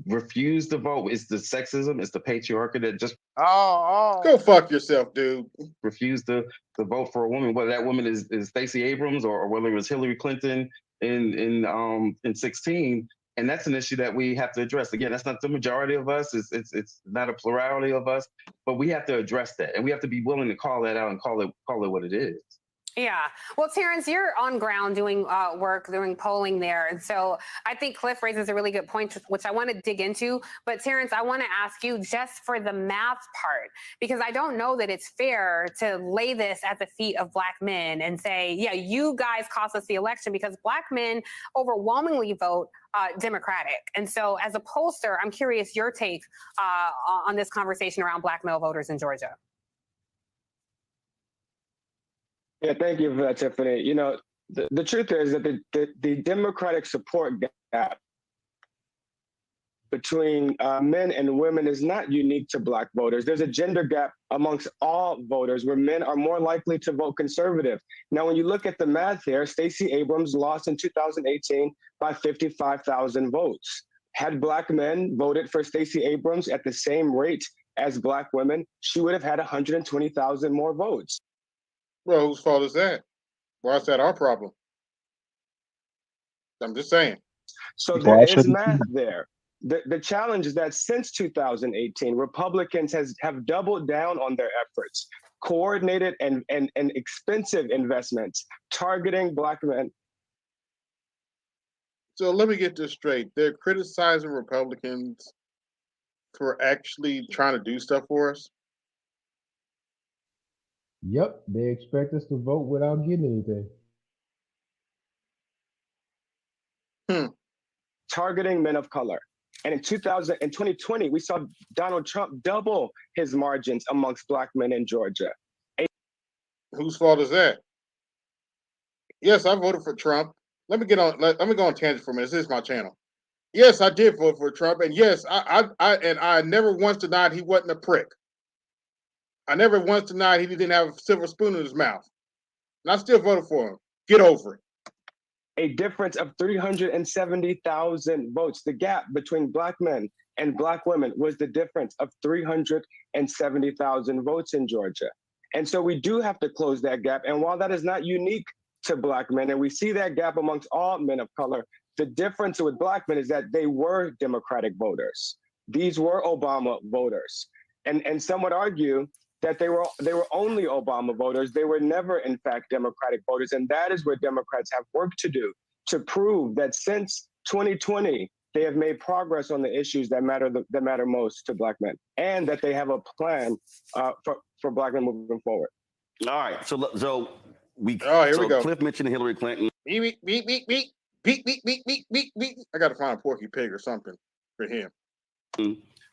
refuse to vote. It's the sexism, it's the patriarchy that just go fuck yourself, dude. Refuse to vote for a woman, whether that woman is Stacey Abrams or whether it was Hillary Clinton in 16. And that's an issue that we have to address. Again, that's not the majority of us. It's not a plurality of us, but we have to address that, and we have to be willing to call that out and call it what it is. Yeah. Well, Terrence, you're on ground doing work, doing polling there. And so I think Cliff raises a really good point, which I want to dig into. But Terrence, I want to ask you just for the math part, because I don't know that it's fair to lay this at the feet of Black men and say, yeah, you guys cost us the election, because Black men overwhelmingly vote Democratic. And so as a pollster, I'm curious your take on this conversation around Black male voters in Georgia. Yeah, thank you for that, Tiffany. The truth is that the Democratic support gap between men and women is not unique to Black voters. There's a gender gap amongst all voters where men are more likely to vote conservative. Now, when you look at the math here, Stacey Abrams lost in 2018 by 55,000 votes. Had Black men voted for Stacey Abrams at the same rate as Black women, she would have had 120,000 more votes. Well, whose fault is that? Why is that our problem? I'm just saying. So there is math there. The challenge is that since 2018, Republicans have doubled down on their efforts, coordinated and expensive investments targeting Black men. So let me get this straight. They're criticizing Republicans for actually trying to do stuff for us. Yep, they expect us to vote without getting anything. Targeting men of color. And in 2020, we saw Donald Trump double his margins amongst Black men in Georgia. Whose fault is that? Yes, I voted for Trump. Let me go on tangent for a minute. This is my channel. Yes, I did vote for Trump, and yes, I never once denied he wasn't a prick. I never once denied he didn't have a silver spoon in his mouth. And I still voted for him. Get over it. A difference of 370,000 votes. The gap between Black men and Black women was the difference of 370,000 votes in Georgia. And so we do have to close that gap. And while that is not unique to Black men, and we see that gap amongst all men of color, the difference with Black men is that they were Democratic voters. These were Obama voters. And some would argue that they were only Obama voters. They were never, in fact, Democratic voters, and that is where Democrats have work to do to prove that since 2020 they have made progress on the issues that matter most to Black men, and that they have a plan for Black men moving forward. All right, so we go. Cliff mentioned Hillary Clinton. Beep, beep, beep, beep, beep, beep, beep, beep, beep, beep. I got to find Porky Pig or something for him.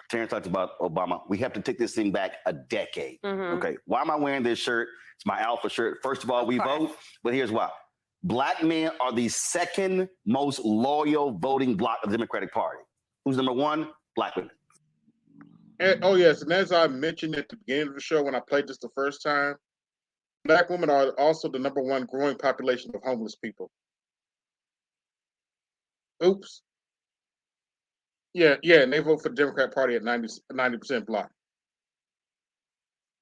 Terrence talked about Obama. We have to take this thing back a decade. Okay, why am I wearing this shirt? It's my alpha shirt. First of all, we vote, but here's why. Black men are the second most loyal voting bloc of the Democratic Party. Who's number one? Black women. And, oh, yes, and as I mentioned at the beginning of the show when I played this the first time, Black women are also the number one growing population of homeless people. Oops. Yeah, and they vote for the Democrat Party at 90% Black.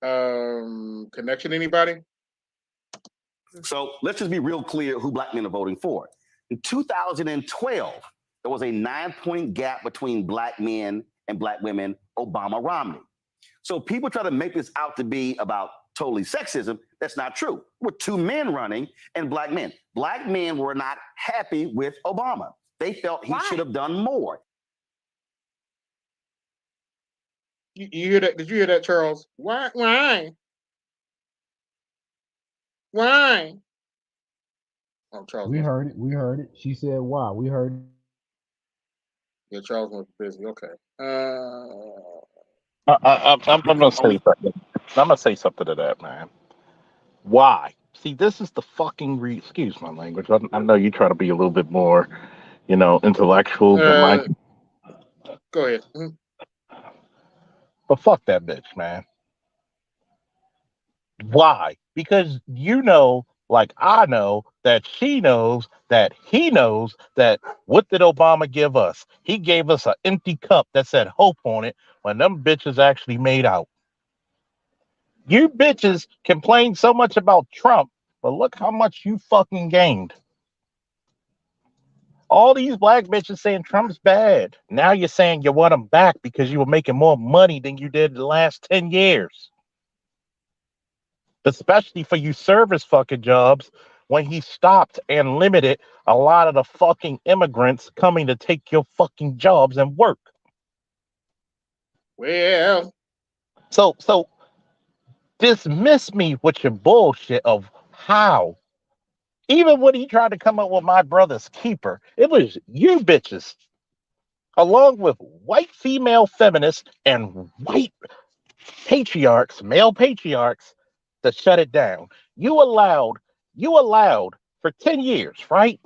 Connection, anybody? So let's just be real clear who Black men are voting for. In 2012, there was a 9-point gap between Black men and Black women, Obama-Romney. So people try to make this out to be about totally sexism. That's not true. With two men running and Black men. Black men were not happy with Obama. They felt he should have done more. You hear that? Did you hear that, Charles? Why? Oh, Charles. We heard it. We heard it. She said, "Why?" We heard it. Yeah, Charles was busy. Okay. I'm gonna say something. I'm gonna say something to that, man. Why? See, this is the fucking excuse my language. I know you try to be a little bit more, intellectual than my. Go ahead. But fuck that bitch, man. Why? Because like I know, that she knows, that he knows, that what did Obama give us? He gave us an empty cup that said hope on it when them bitches actually made out. You bitches complain so much about Trump, but look how much you fucking gained. All these Black bitches saying Trump's bad. Now you're saying you want him back because you were making more money than you did the last 10 years. Especially for you service fucking jobs when he stopped and limited a lot of the fucking immigrants coming to take your fucking jobs and work. Well. So dismiss me with your bullshit of how. Even when he tried to come up with my brother's keeper, it was you bitches, along with white female feminists and white patriarchs, male patriarchs, to shut it down. You allowed for 10 years, right?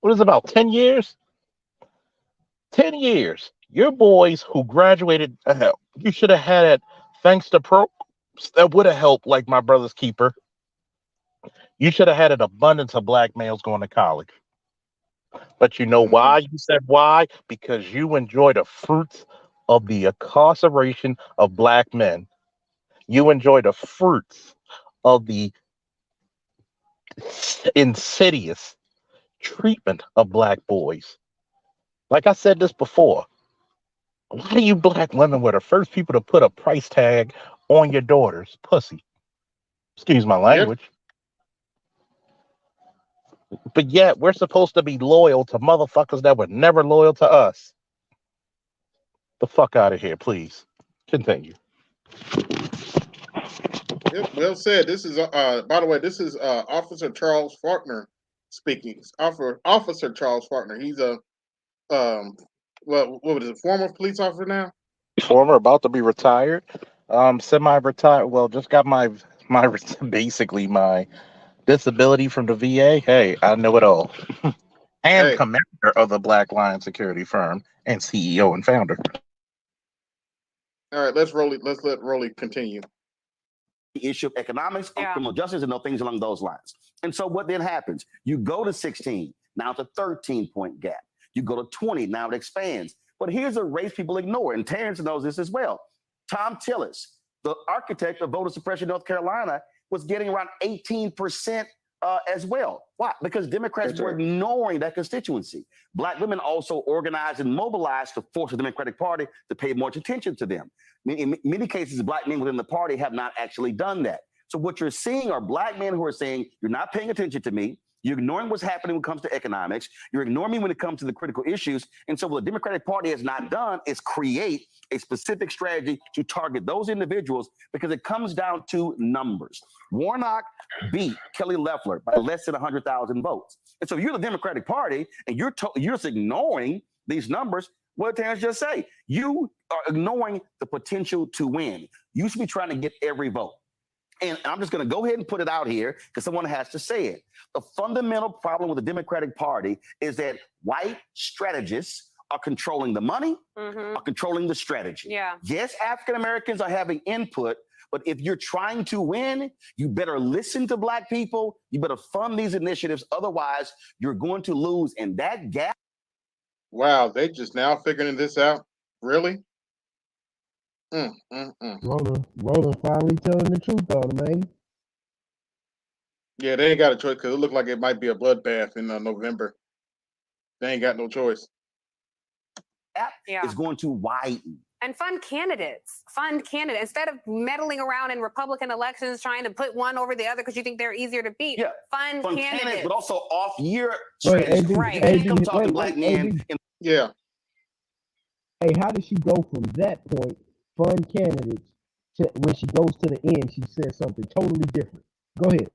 What is it, about 10 years? 10 years. Your boys who graduated, you should have had it thanks to programs that would have helped, like my brother's keeper. You should have had an abundance of Black males going to college. But you know why? You said why? Because you enjoy the fruits of the incarceration of Black men. You enjoy the fruits of the insidious treatment of Black boys. Like I said this before, a lot of you Black women were the first people to put a price tag on your daughter's pussy. Excuse my language. Yep. But yet we're supposed to be loyal to motherfuckers that were never loyal to us. The fuck out of here, please. Continue. Yep, well said. This is, by the way, this is Officer Charles Faulkner speaking. Officer Charles Faulkner. He's a, what was it, former police officer now? Former, about to be retired. Semi-retired. Well, just got my basically my disability from the VA. Hey, I know it all. And commander of the Black Lion security firm and CEO and founder. All right, let's let Rolly continue. The issue of economics, criminal justice, and things along those lines. And so what then happens? You go to 16, now it's a 13-point gap. You go to 20, now it expands. But here's a race people ignore, and Terrence knows this as well. Tom Tillis, the architect of voter suppression in North Carolina, was getting around 18% as well. Why? Because Democrats were ignoring that constituency. Black women also organized and mobilized to force the Democratic Party to pay more attention to them. In many cases, black men within the party have not actually done that. So what you're seeing are black men who are saying, you're not paying attention to me. You're ignoring what's happening when it comes to economics. You're ignoring me when it comes to the critical issues. And so what the Democratic Party has not done is create a specific strategy to target those individuals, because it comes down to numbers. Warnock beat Kelly Loeffler by less than 100,000 votes. And so you're the Democratic Party and you're just ignoring these numbers. What did Terrence just say? You are ignoring the potential to win. You should be trying to get every vote. And I'm just going to go ahead and put it out here because someone has to say it. The fundamental problem with the Democratic Party is that white strategists are controlling the money, are controlling the strategy. Yeah. Yes, African Americans are having input, but if you're trying to win, you better listen to black people. You better fund these initiatives. Otherwise, you're going to lose. And that gap. Wow, they just now figuring this out? Really? Roland finally telling the truth on it, man. Yeah, they ain't got a choice because it looked like it might be a bloodbath in November. They ain't got no choice. Is going to widen. And fund candidates. Instead of meddling around in Republican elections, trying to put one over the other because you think they're easier to beat. Yeah. Fund candidates. But also off-year strategies. Right. Come talking black men. Yeah. Hey, how did she go from that point, fund candidates, to when she goes to the end, she says something totally different? Go ahead.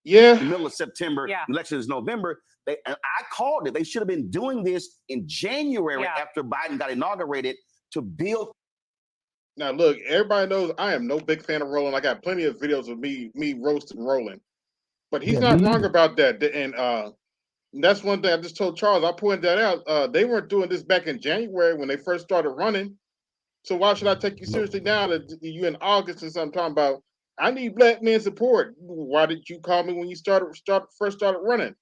Yeah. The middle of September, election is November. And I called it. They should have been doing this in January after Biden got inaugurated to build. Now, look, everybody knows I am no big fan of Roland. I got plenty of videos of me roasting Roland. But he's not wrong about that. And that's one thing I just told Charles. I pointed that out. They weren't doing this back in January when they first started running. So why should I take you seriously now that you in August and something talking about, I need black men support. Why did you call me when you first started running?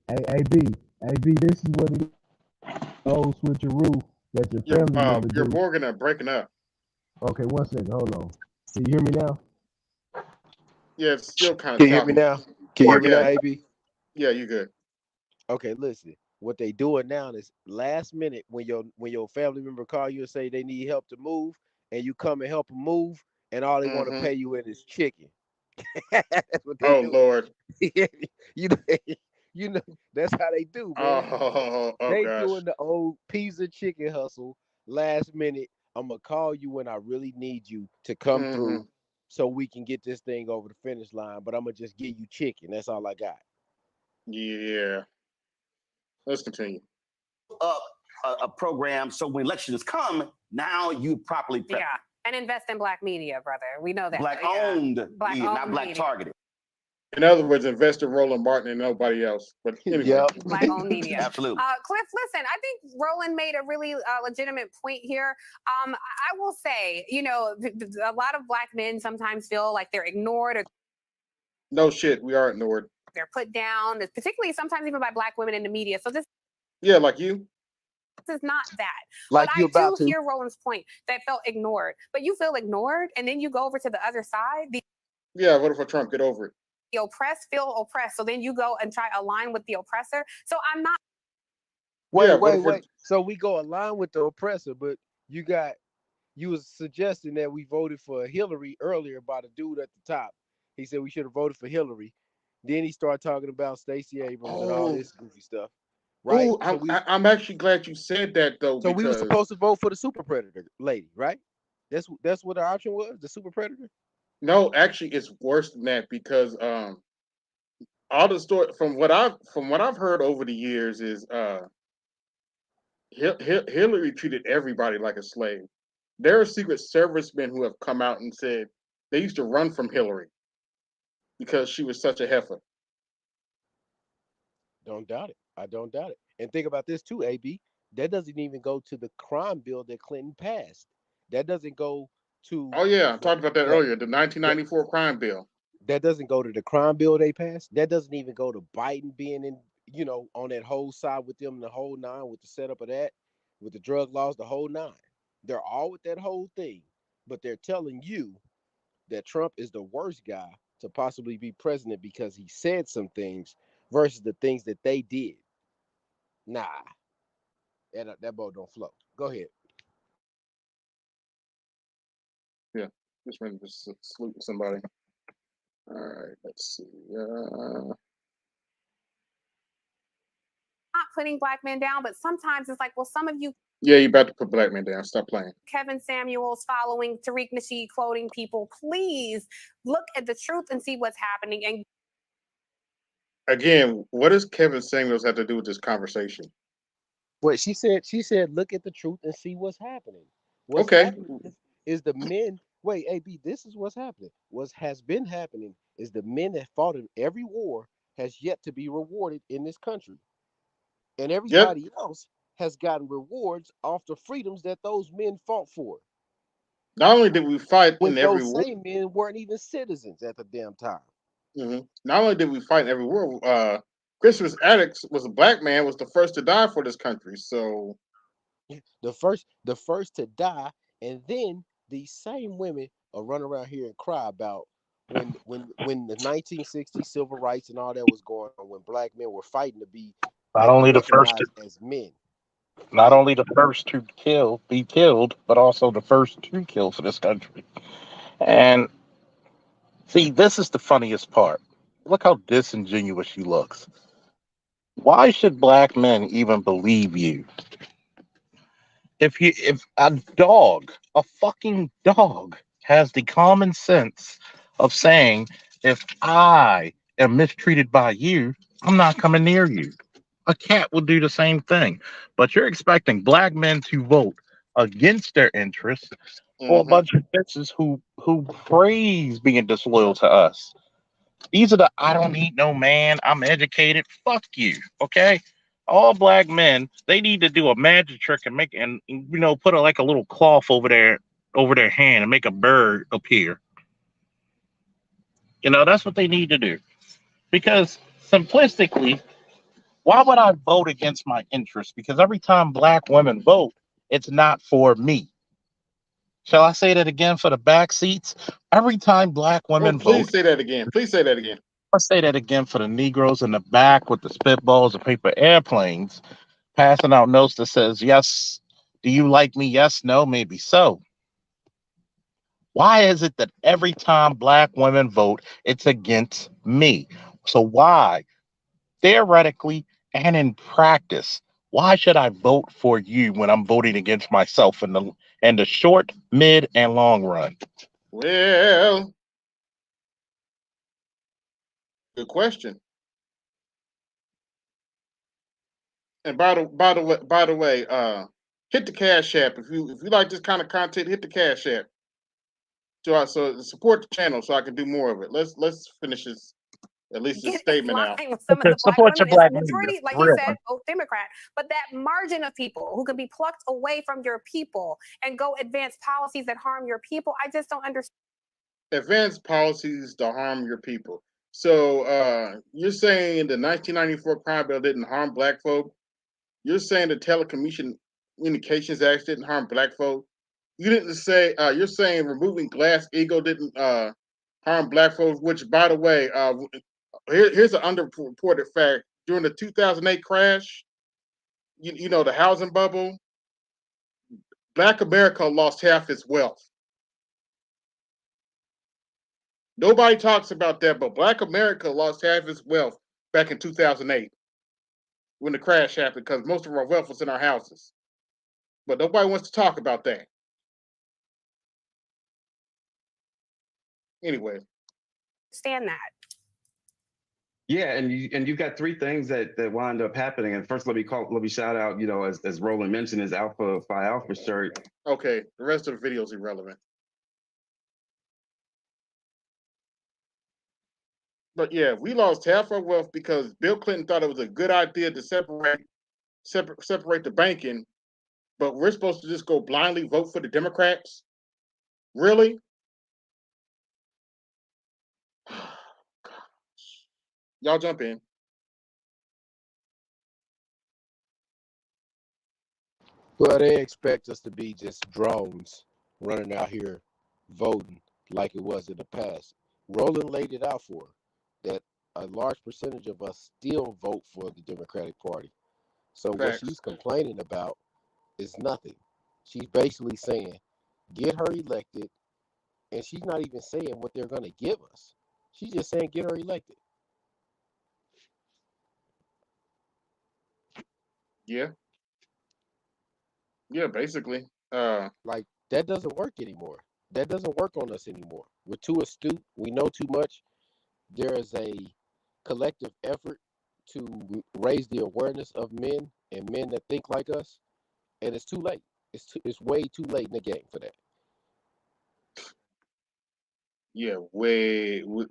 Hey, AB, this is what it is. Oh, switcheroo that your family member You're do. Morgan and breaking up. Okay, 1 second. Hold on. Can you hear me now? Yeah, it's still kind of. Can you hear me now? Can you hear me now, AB? Yeah, you good. Okay, listen. What they doing now is last minute when your family member call you and say they need help to move, and you come and help them move, and all they want to pay you in is chicken. That's what they do. Lord. You know, that's how they do, man. They gosh. doing the old pizza chicken hustle. Last minute, I'm gonna call you when I really need you to come through, so we can get this thing over the finish line. But I'm gonna just give you chicken. That's all I got. Yeah. Let's continue. A program so when elections come, now you properly prep. Yeah, and invest in black media, brother. We know that. Black-owned media, not media. black-targeted. In other words, invest in Roland Martin and nobody else. But anyway. Black-owned media. Absolutely. Cliff, listen, I think Roland made a really legitimate point here. I will say, a lot of black men sometimes feel like they're ignored or no shit, we are ignored. They're put down, particularly sometimes even by black women in the media. So this like you. This is not that. Like but you I about do to hear Roland's point that felt ignored. But you feel ignored, and then you go over to the other side. What if Trump get over it? The oppressed feel oppressed, so then you go and try to align with the oppressor. So I'm not. Wait. So we go align with the oppressor, but you was suggesting that we voted for Hillary earlier by the dude at the top. He said we should have voted for Hillary. Then he started talking about Stacey Abrams and all this goofy stuff. Right? I'm actually glad you said that though. So we were supposed to vote for the super predator lady, right? That's what our option was, the super predator? No, actually it's worse than that because all the story from what I've heard over the years is Hillary treated everybody like a slave. There are Secret Servicemen who have come out and said they used to run from Hillary because she was such a heifer. Don't doubt it. I don't doubt it. And think about this too, AB. That doesn't even go to the crime bill that Clinton passed. That doesn't go to. Oh yeah, I talked about that earlier. The 1994 crime bill. That doesn't go to the crime bill they passed. That doesn't even go to Biden being in, on that whole side with them, the whole nine, with the setup of that, with the drug laws, the whole nine. They're all with that whole thing, but they're telling you that Trump is the worst guy to possibly be president because he said some things versus the things that they did. Nah, that boat don't float. Go ahead. Yeah, just ready to salute somebody. All right, let's see. Not putting black men down, but sometimes it's like, well, some of you, Yeah, you about to put black men down. Stop playing. Kevin Samuels following Tariq Nasheed quoting people, please look at the truth and see what's happening. And Again, what does Kevin Samuels have to do with this conversation? What she said, look at the truth and see what's happening. What's Okay. happening is the men. Wait, AB, this is what's happening. What has been happening is the men that fought in every war has yet to be rewarded in this country. And everybody else has gotten rewards off the freedoms that those men fought for. Not only did we fight When in every those war, same men weren't even citizens at the damn time. not only did we fight in every war, Christmas Addicts was a black man, was the first to die for this country. So The first to die, and then these same women will run around here and cry about when the 1960s civil rights and all that was going on, when black men were fighting to be Not only the first to, recognized as men. not only the first to be killed, but also the first to kill for this country. And see, this is the funniest part. Look how disingenuous she looks. Why should black men even believe you? If a fucking dog, has the common sense of saying, if I am mistreated by you, I'm not coming near you. A cat will do the same thing. But you're expecting black men to vote against their interests for a bunch of bitches who praise being disloyal to us. These are the I don't need no man, I'm educated. Fuck you. Okay? All black men, they need to do a magic trick and put like a little cloth over their hand and make a bird appear. That's what they need to do. Because simplistically, why would I vote against my interests? Because every time black women vote, it's not for me. Shall I say that again for the back seats? Every time black women please vote, say that again. Please say that again. I'll say that again for the Negroes in the back with the spitballs and paper airplanes, passing out notes that says, yes, do you like me? Yes, no, maybe so. Why is it that every time black women vote, it's against me? So why, theoretically and in practice, why should I vote for you when I'm voting against myself in the short, mid, and long run? Well, good question. And by the way, hit the Cash App if you like this kind of content. Hit the Cash App so support the channel so I can do more of it. Let's finish this at least this get in statement line out. with some of the black Support your women. black It's the majority, leaders. like For you real. said, vote Democrat. But that margin of people who can be plucked away from your people and go advance policies that harm your people, I just don't understand. Advanced policies to harm your people. So you're saying the 1994 crime bill didn't harm black folk? You're saying the Telecommunications Act didn't harm black folk? You didn't say. You're saying removing Glass-Steagall didn't harm black folks. Which, by the way, here's an underreported fact: during the 2008 crash, you know the housing bubble, Black America lost half its wealth. Nobody talks about that, but Black America lost half its wealth back in 2008 when the crash happened because most of our wealth was in our houses. But nobody wants to talk about that. Anyway. Understand that. Yeah, and you've got three things that wind up happening. And first, let me shout out, as Roland mentioned, his Alpha Phi Alpha shirt. Okay, the rest of the video is irrelevant. But yeah, we lost half our wealth because Bill Clinton thought it was a good idea to separate the banking, but we're supposed to just go blindly vote for the Democrats? Really? Y'all jump in. Well, they expect us to be just drones running out here voting like it was in the past. Roland laid it out for her that a large percentage of us still vote for the Democratic Party. So what Facts. she's complaining about is nothing. She's basically saying, get her elected, and she's not even saying what they're going to give us. She's just saying, get her elected. Yeah. Yeah, basically. Like, that doesn't work anymore. That doesn't work on us anymore. We're too astute. We know too much. There is a collective effort to raise the awareness of men and men that think like us, and it's too late. It's way too late in the game for that. Yeah, way too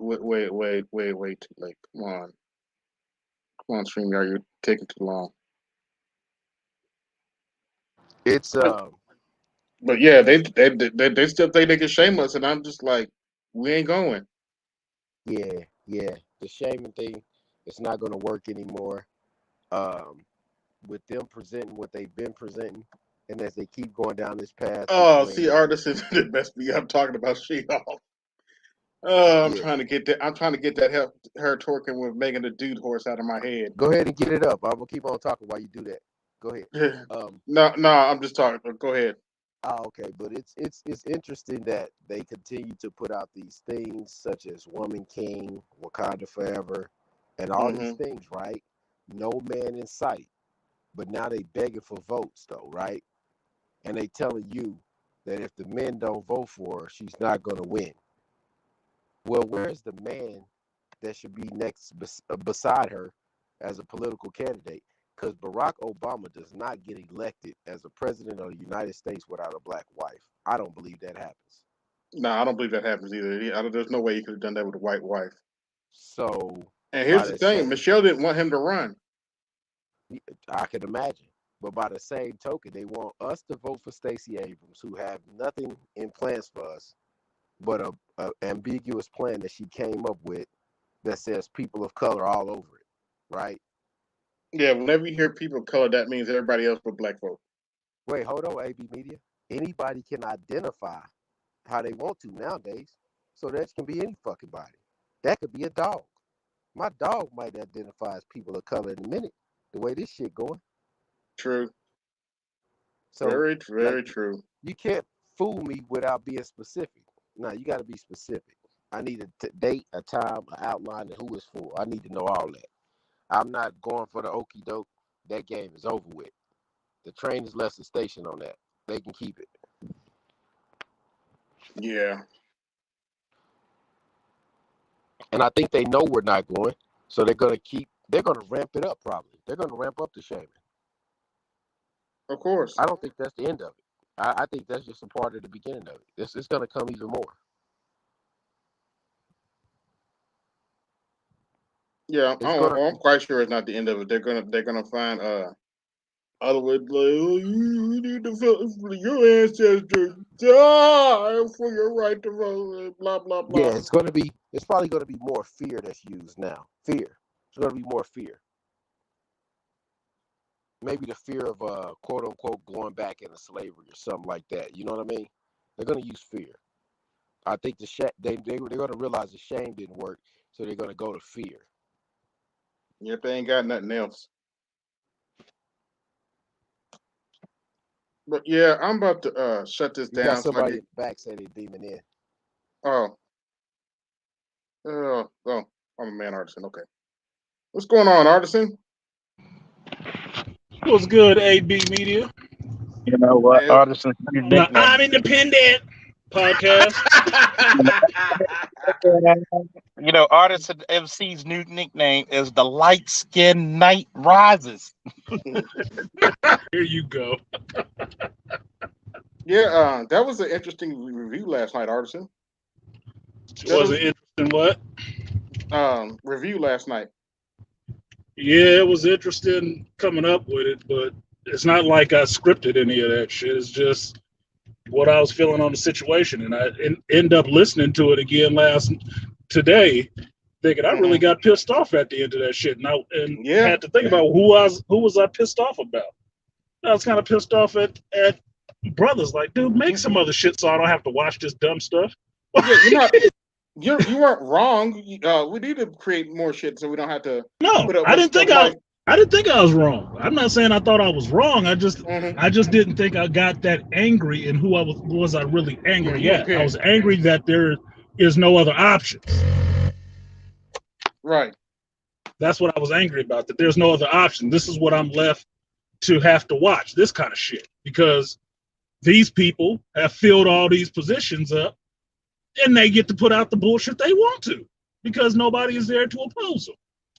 late. Come on, StreamYard, you're taking too long. It's But yeah, they still think they can shame us, and I'm just like, we ain't going. yeah. The shaming thing, it's not going to work anymore. With them presenting what they've been presenting, and as they keep going down this path. Oh, see, artists that messed me up talking about She-Hulk. Oh, I'm Yeah. trying to get that. I'm trying to get that her twerking with Megan the Dude horse out of my head. Go ahead and get it up. I'm gonna keep on talking while you do that. Go ahead. No, I'm just talking. Go ahead. Okay, but it's interesting that they continue to put out these things such as Woman King, Wakanda Forever, and all these things, right? No man in sight. But now they begging for votes though, right? And they telling you that if the men don't vote for her, she's not gonna win. Well, where's the man that should be next beside her as a political candidate? Because Barack Obama does not get elected as a president of the United States without a black wife. I don't believe that happens. No, I don't believe that happens either. There's no way he could have done that with a white wife. So, and here's the thing: Michelle didn't want him to run. I can imagine. But by the same token, they want us to vote for Stacey Abrams, who have nothing in plans for us, but a ambiguous plan that she came up with that says people of color all over it, right? Yeah, whenever you hear people of color, that means everybody else but black folk. Wait, hold on, AB Media. Anybody can identify how they want to nowadays. So that can be any fucking body. That could be a dog. My dog might identify as people of color in a minute, the way this shit going. True. So very true. You can't fool me without being specific. No, you got to be specific. I need a date, a time, an outline, and who it's for. I need to know all that. I'm not going for the okie doke. That game is over with. The train has left the station on that. They can keep it. Yeah. And I think they know we're not going. So they're going to ramp it up probably. They're going to ramp up the shaming. Of course. I don't think that's the end of it. I think that's just a part of the beginning of it. It's going to come even more. Yeah, I'm quite sure it's not the end of it. They're gonna find other ways. Like, oh, you need to for your ancestors die for your right to vote. Blah blah blah. Yeah, it's probably going to be more fear that's used now. Fear. It's going to be more fear. Maybe the fear of quote unquote going back into slavery or something like that. You know what I mean? They're going to use fear. I think they're going to realize the shame didn't work, so they're going to go to fear. Yep, they ain't got nothing else. But yeah, I'm about to shut this down. Got somebody in the back say they beaming in. Oh, I'm a man, Artisan. Okay, what's going on, Artisan? What's good, AB Media? You know what, Artisan? I'm independent podcast. You know, Artisan MC's new nickname is the Light Skin Night Rises. Here you go. Yeah, that was an interesting review last night, Artisan. Was it interesting? What? Review last night. Yeah, it was interesting coming up with it, but it's not like I scripted any of that shit. It's just what I was feeling on the situation, and I end up listening to it again today, thinking I really got pissed off at the end of that shit, and had to think about who was I pissed off about. I was kind of pissed off at brothers, like, dude, make some other shit so I don't have to watch this dumb stuff. Yeah, You weren't wrong. We need to create more shit so we don't have to No, put up I with didn't think stuff like. I didn't think I was wrong. I'm not saying I thought I was wrong. I just Mhm. didn't think I got that angry. And who I was I really angry You at? I was okay? angry that there is no other options. Right. That's what I was angry about. That there's no other option. This is what I'm left to have to watch. This kind of shit because these people have filled all these positions up, and they get to put out the bullshit they want to because nobody is there to oppose them.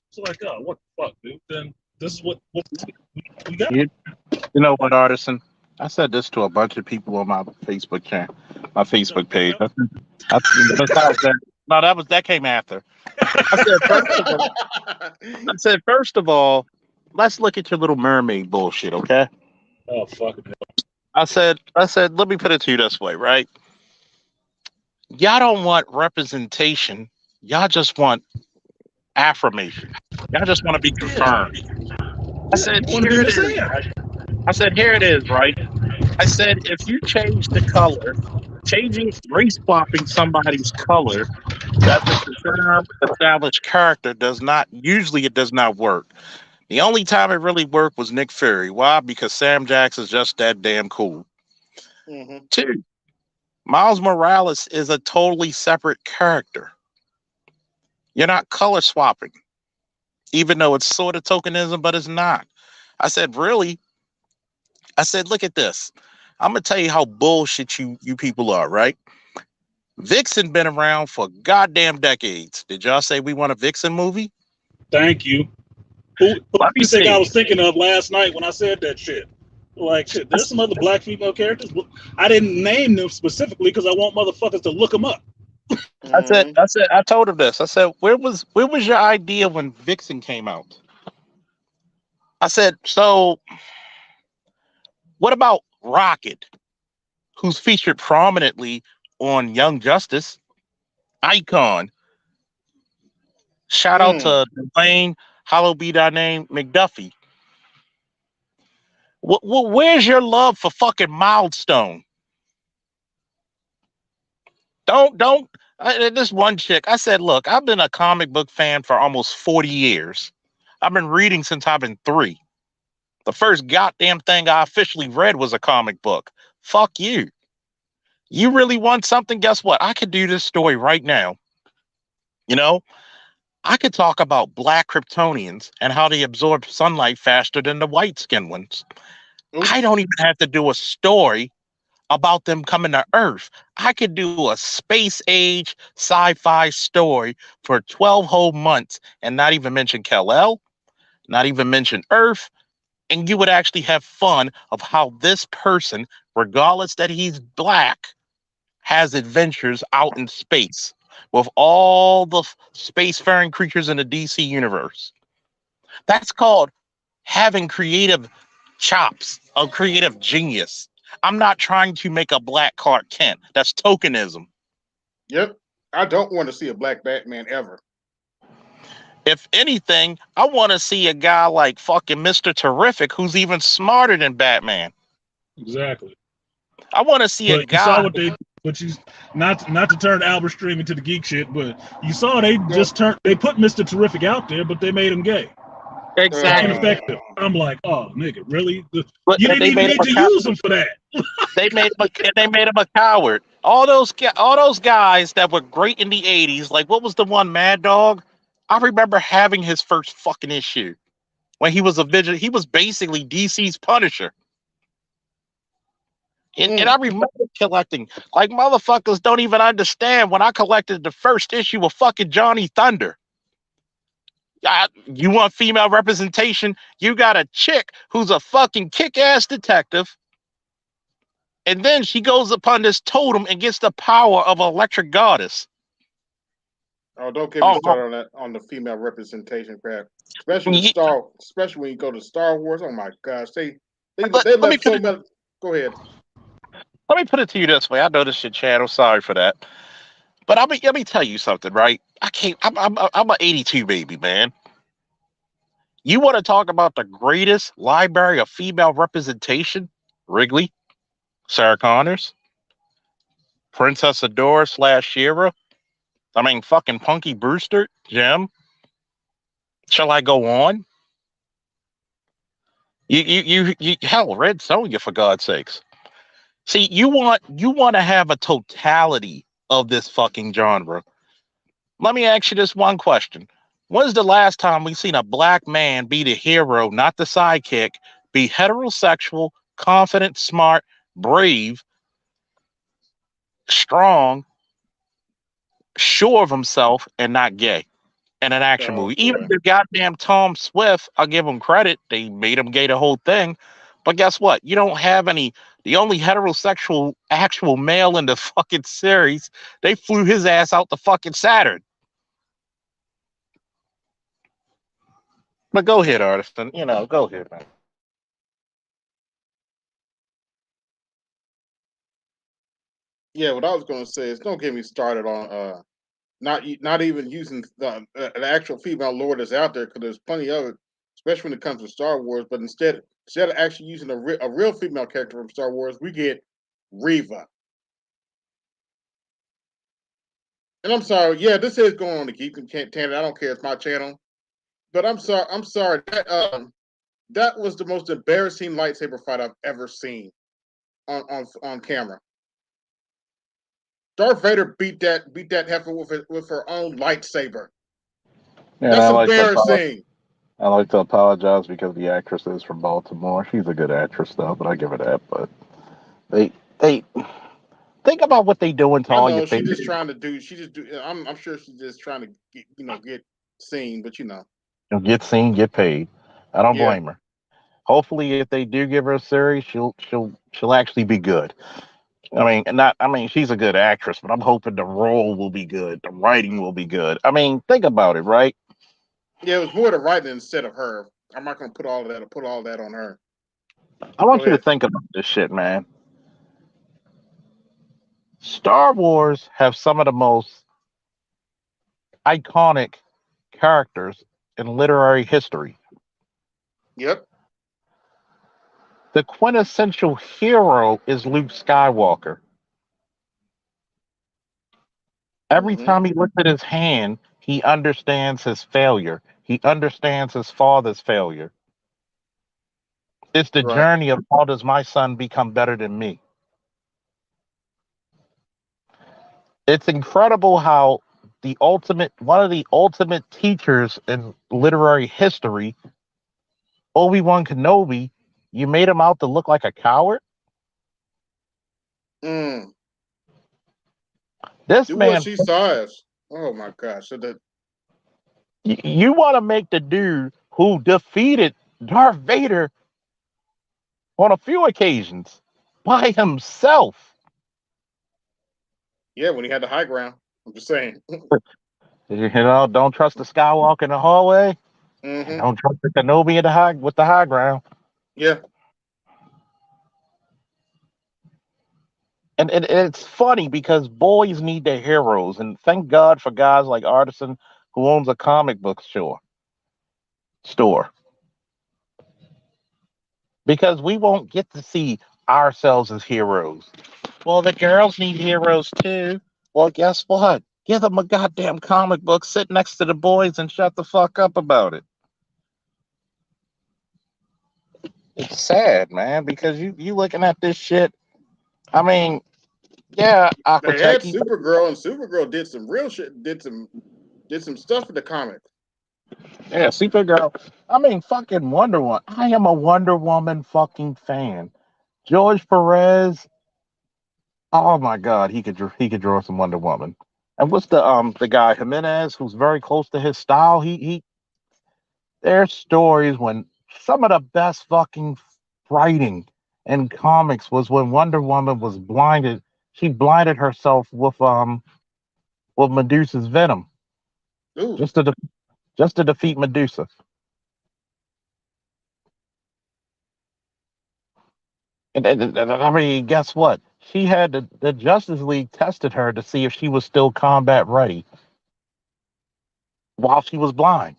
It's like, oh, what the fuck, dude? Then this is what we got. You know what, Artisan? I said this to a bunch of people on my Facebook channel, my Facebook page. Besides that, no, that came after. I said first of all, let's look at your Little Mermaid bullshit, okay? Oh, fuck. I said, let me put it to you this way, right? Y'all don't want representation. Y'all just want affirmation. Y'all just want to be confirmed. I said, here it is. Right? I said, here it is, right? I said, if you change the color, race swapping somebody's color as a confirmed established character does not work. The only time it really worked was Nick Fury. Why? Because Sam Jackson's just that damn cool. Mm-hmm. 2, Miles Morales is a totally separate character. You're not color swapping, even though it's sort of tokenism, but it's not. I said, really? I said, look at this. I'm gonna tell you how bullshit you people are, right? Vixen been around for goddamn decades. Did y'all say we want a Vixen movie? Thank you. Who Let do me you think I see. was thinking of last night when I said that shit? Like, shit, there's some other black female characters. I didn't name them specifically because I want motherfuckers to look them up. I told him this. I said, where was your idea when Vixen came out? I said, so what about Rocket, who's featured prominently on Young Justice, Icon? Shout out to Dwayne, hallowed be thy name, McDuffie. Where's your love for fucking Milestone? Don't. This one chick. I said, look, I've been a comic book fan for almost 40 years. I've been reading since I've been 3. The first goddamn thing I officially read was a comic book. Fuck you. You really want something? Guess what? I could do this story right now. You know, I could talk about black Kryptonians and how they absorb sunlight faster than the white skinned ones. I don't even have to do a story about them coming to Earth. I could do a space age sci-fi story for 12 whole months and not even mention Kal-El, not even mention Earth, and you would actually have fun of how this person, regardless that he's black, has adventures out in space with all the spacefaring creatures in the DC universe. That's called having creative chops, a creative genius. I'm not trying to make a black Clark Kent. That's tokenism. Yep. I don't want to see a black Batman ever. If anything, I want to see a guy like fucking Mr. Terrific who's even smarter than Batman. Exactly. I want to see a guy. You saw what they, but you not to turn Albert Stream into the geek shit, but you saw they put Mr. Terrific out there, but they made him gay. Exactly. Ineffective. I'm like, oh nigga, really? But you didn't even need to use him for that. They made him a coward. All those guys that were great in the 80s, like what was the one, Mad Dog? I remember having his first fucking issue when he was a vigilante. He was basically DC's Punisher. And I remember collecting, like motherfuckers don't even understand when I collected the first issue of fucking Johnny Thunder. You want female representation? You got a chick who's a fucking kick-ass detective. And then she goes upon this totem and gets the power of an electric goddess. Oh, don't get me started on that, on the female representation crap. Especially when you go to Star Wars. Oh my gosh, they left so much. Go ahead. Let me put it to you this way. I know this shit, Chad. I'm sorry for that. But let me tell you something, right? I'm an 82 baby, man. You want to talk about the greatest library of female representation? Wrigley, Sarah Connors, Princess Adora / Shira, I mean, fucking Punky Brewster, Jim. Shall I go on? You hell, Red Sonja, for God's sakes. See, you want to have a totality of this fucking genre. Let me ask you this one question. When's the last time we seen a black man be the hero, not the sidekick, be heterosexual, confident, smart, brave, strong, sure of himself, and not gay in an action Oh movie? Even boy. the goddamn Tom Swift, I'll give him credit. They made him gay the whole thing. But guess what? You don't have any. The only heterosexual actual male in the fucking series, they flew his ass out to fucking Saturn. But go ahead, Artiston. Go ahead, man. Yeah, what I was going to say is don't get me started on not even using the actual female lore that's out there, because there's plenty of it, especially when it comes to Star Wars. But instead of actually using a real female character from Star Wars, we get Reva. And I'm sorry, yeah, this is going on the Geek and Tangent. I don't care, it's my channel. But I'm sorry. That was the most embarrassing lightsaber fight I've ever seen on camera. Darth Vader beat that heifer with her own lightsaber. And That's embarrassing. I like to apologize because the actress is from Baltimore. She's a good actress, though, but I give her that. But they think about what they doing to I all your know she's favorite. just trying to do. I'm sure she's just trying to get seen, but Get seen, get paid. I don't yeah, blame her. Hopefully, if they do give her a series, she'll actually be good. I mean, she's a good actress, but I'm hoping the role will be good, the writing will be good. I mean, think about it, right? yeah. It was more the writing instead of her. I'm not going to put all that on her. I Go want you to ahead. think about this shit, man. Star Wars have some of the most iconic characters in literary history. Yep. The quintessential hero is Luke Skywalker. Every Hmm. time he looks at his hand, he understands his failure. He understands his father's failure. It's the Right. journey of how does my son become better than me? It's incredible how one of the ultimate teachers in literary history, Obi-Wan Kenobi, you made him out to look like a coward. Mm. This Do what man, she says. Oh my gosh. So that you want to make the dude who defeated Darth Vader on a few occasions by himself. yeah, when he had the high ground. I'm just saying. Don't trust the Skywalker in the hallway, and Hmm. don't trust the Kenobi with the high ground. Yeah. And it's funny because boys need their heroes, and thank God for guys like Artisan who owns a comic book store, because we won't get to see ourselves as heroes. Well, the girls need heroes too. Well, guess what? Give them a goddamn comic book, sit next to the boys, and shut the fuck up about it. It's sad, man, because you looking at this shit. I mean, yeah, They had Aquateki. Supergirl, and Supergirl did some real shit. Did some stuff in the comic. Yeah, Supergirl. I mean, fucking Wonder Woman. I am a Wonder Woman fucking fan. George Perez. Oh my God, he could draw some Wonder Woman. And what's the guy Jimenez, who's very close to his style? He their stories when some of the best fucking writing in comics was when Wonder Woman was blinded. She blinded herself with Medusa's venom Ooh. just to just to defeat Medusa. And I mean, guess what? She had the Justice League tested her to see if she was still combat ready while she was blind.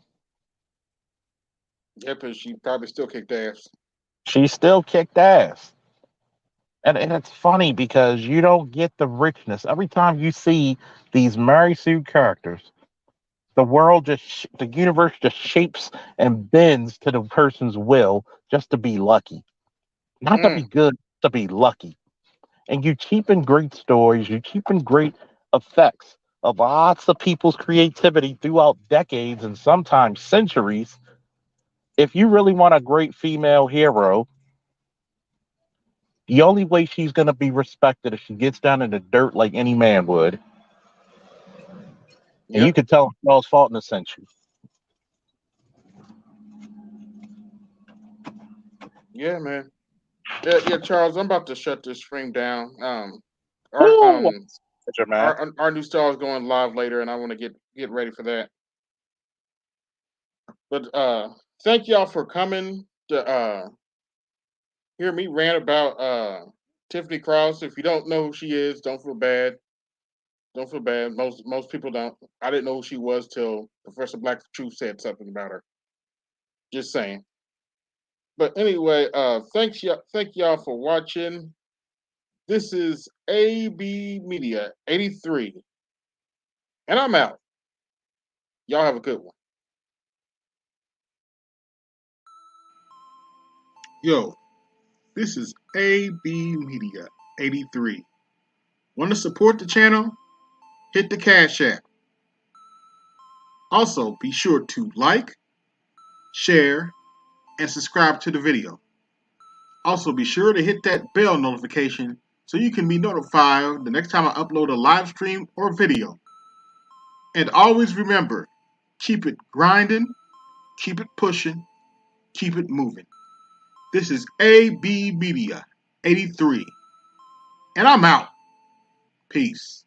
Yep, and she probably still kicked ass. She still kicked ass. And it's funny because you don't get the richness. Every time you see these Mary Sue characters, the world the universe just shapes and bends to the person's will just to be lucky. Not to be Mm, good, to be lucky. And you cheapen great stories, you cheapen great effects of lots of people's creativity throughout decades and sometimes centuries. If you really want a great female hero, the only way she's going to be respected is she gets down in the dirt like any man would. And you yep. could tell Charles Faulkner sent you. Yeah, man. Yeah, Charles. I'm about to shut this stream down. Our Ooh, man. our new star is going live later, and I want to get ready for that. But thank y'all for coming to hear me rant about Tiffany Cross. If you don't know who she is, don't feel bad. Don't feel bad. Most people don't. I didn't know who she was till Professor Black Truth said something about her. Just saying. But anyway, thank y'all for watching. This is AB Media 83. And I'm out. Y'all have a good one. Yo, this is AB Media 83. Want to support the channel? Hit the Cash App. Also, be sure to like, share, and subscribe to the video. Also, be sure to hit that bell notification so you can be notified the next time I upload a live stream or video. And always remember, keep it grinding, keep it pushing, keep it moving. This is AB Media 83. And I'm out. Peace.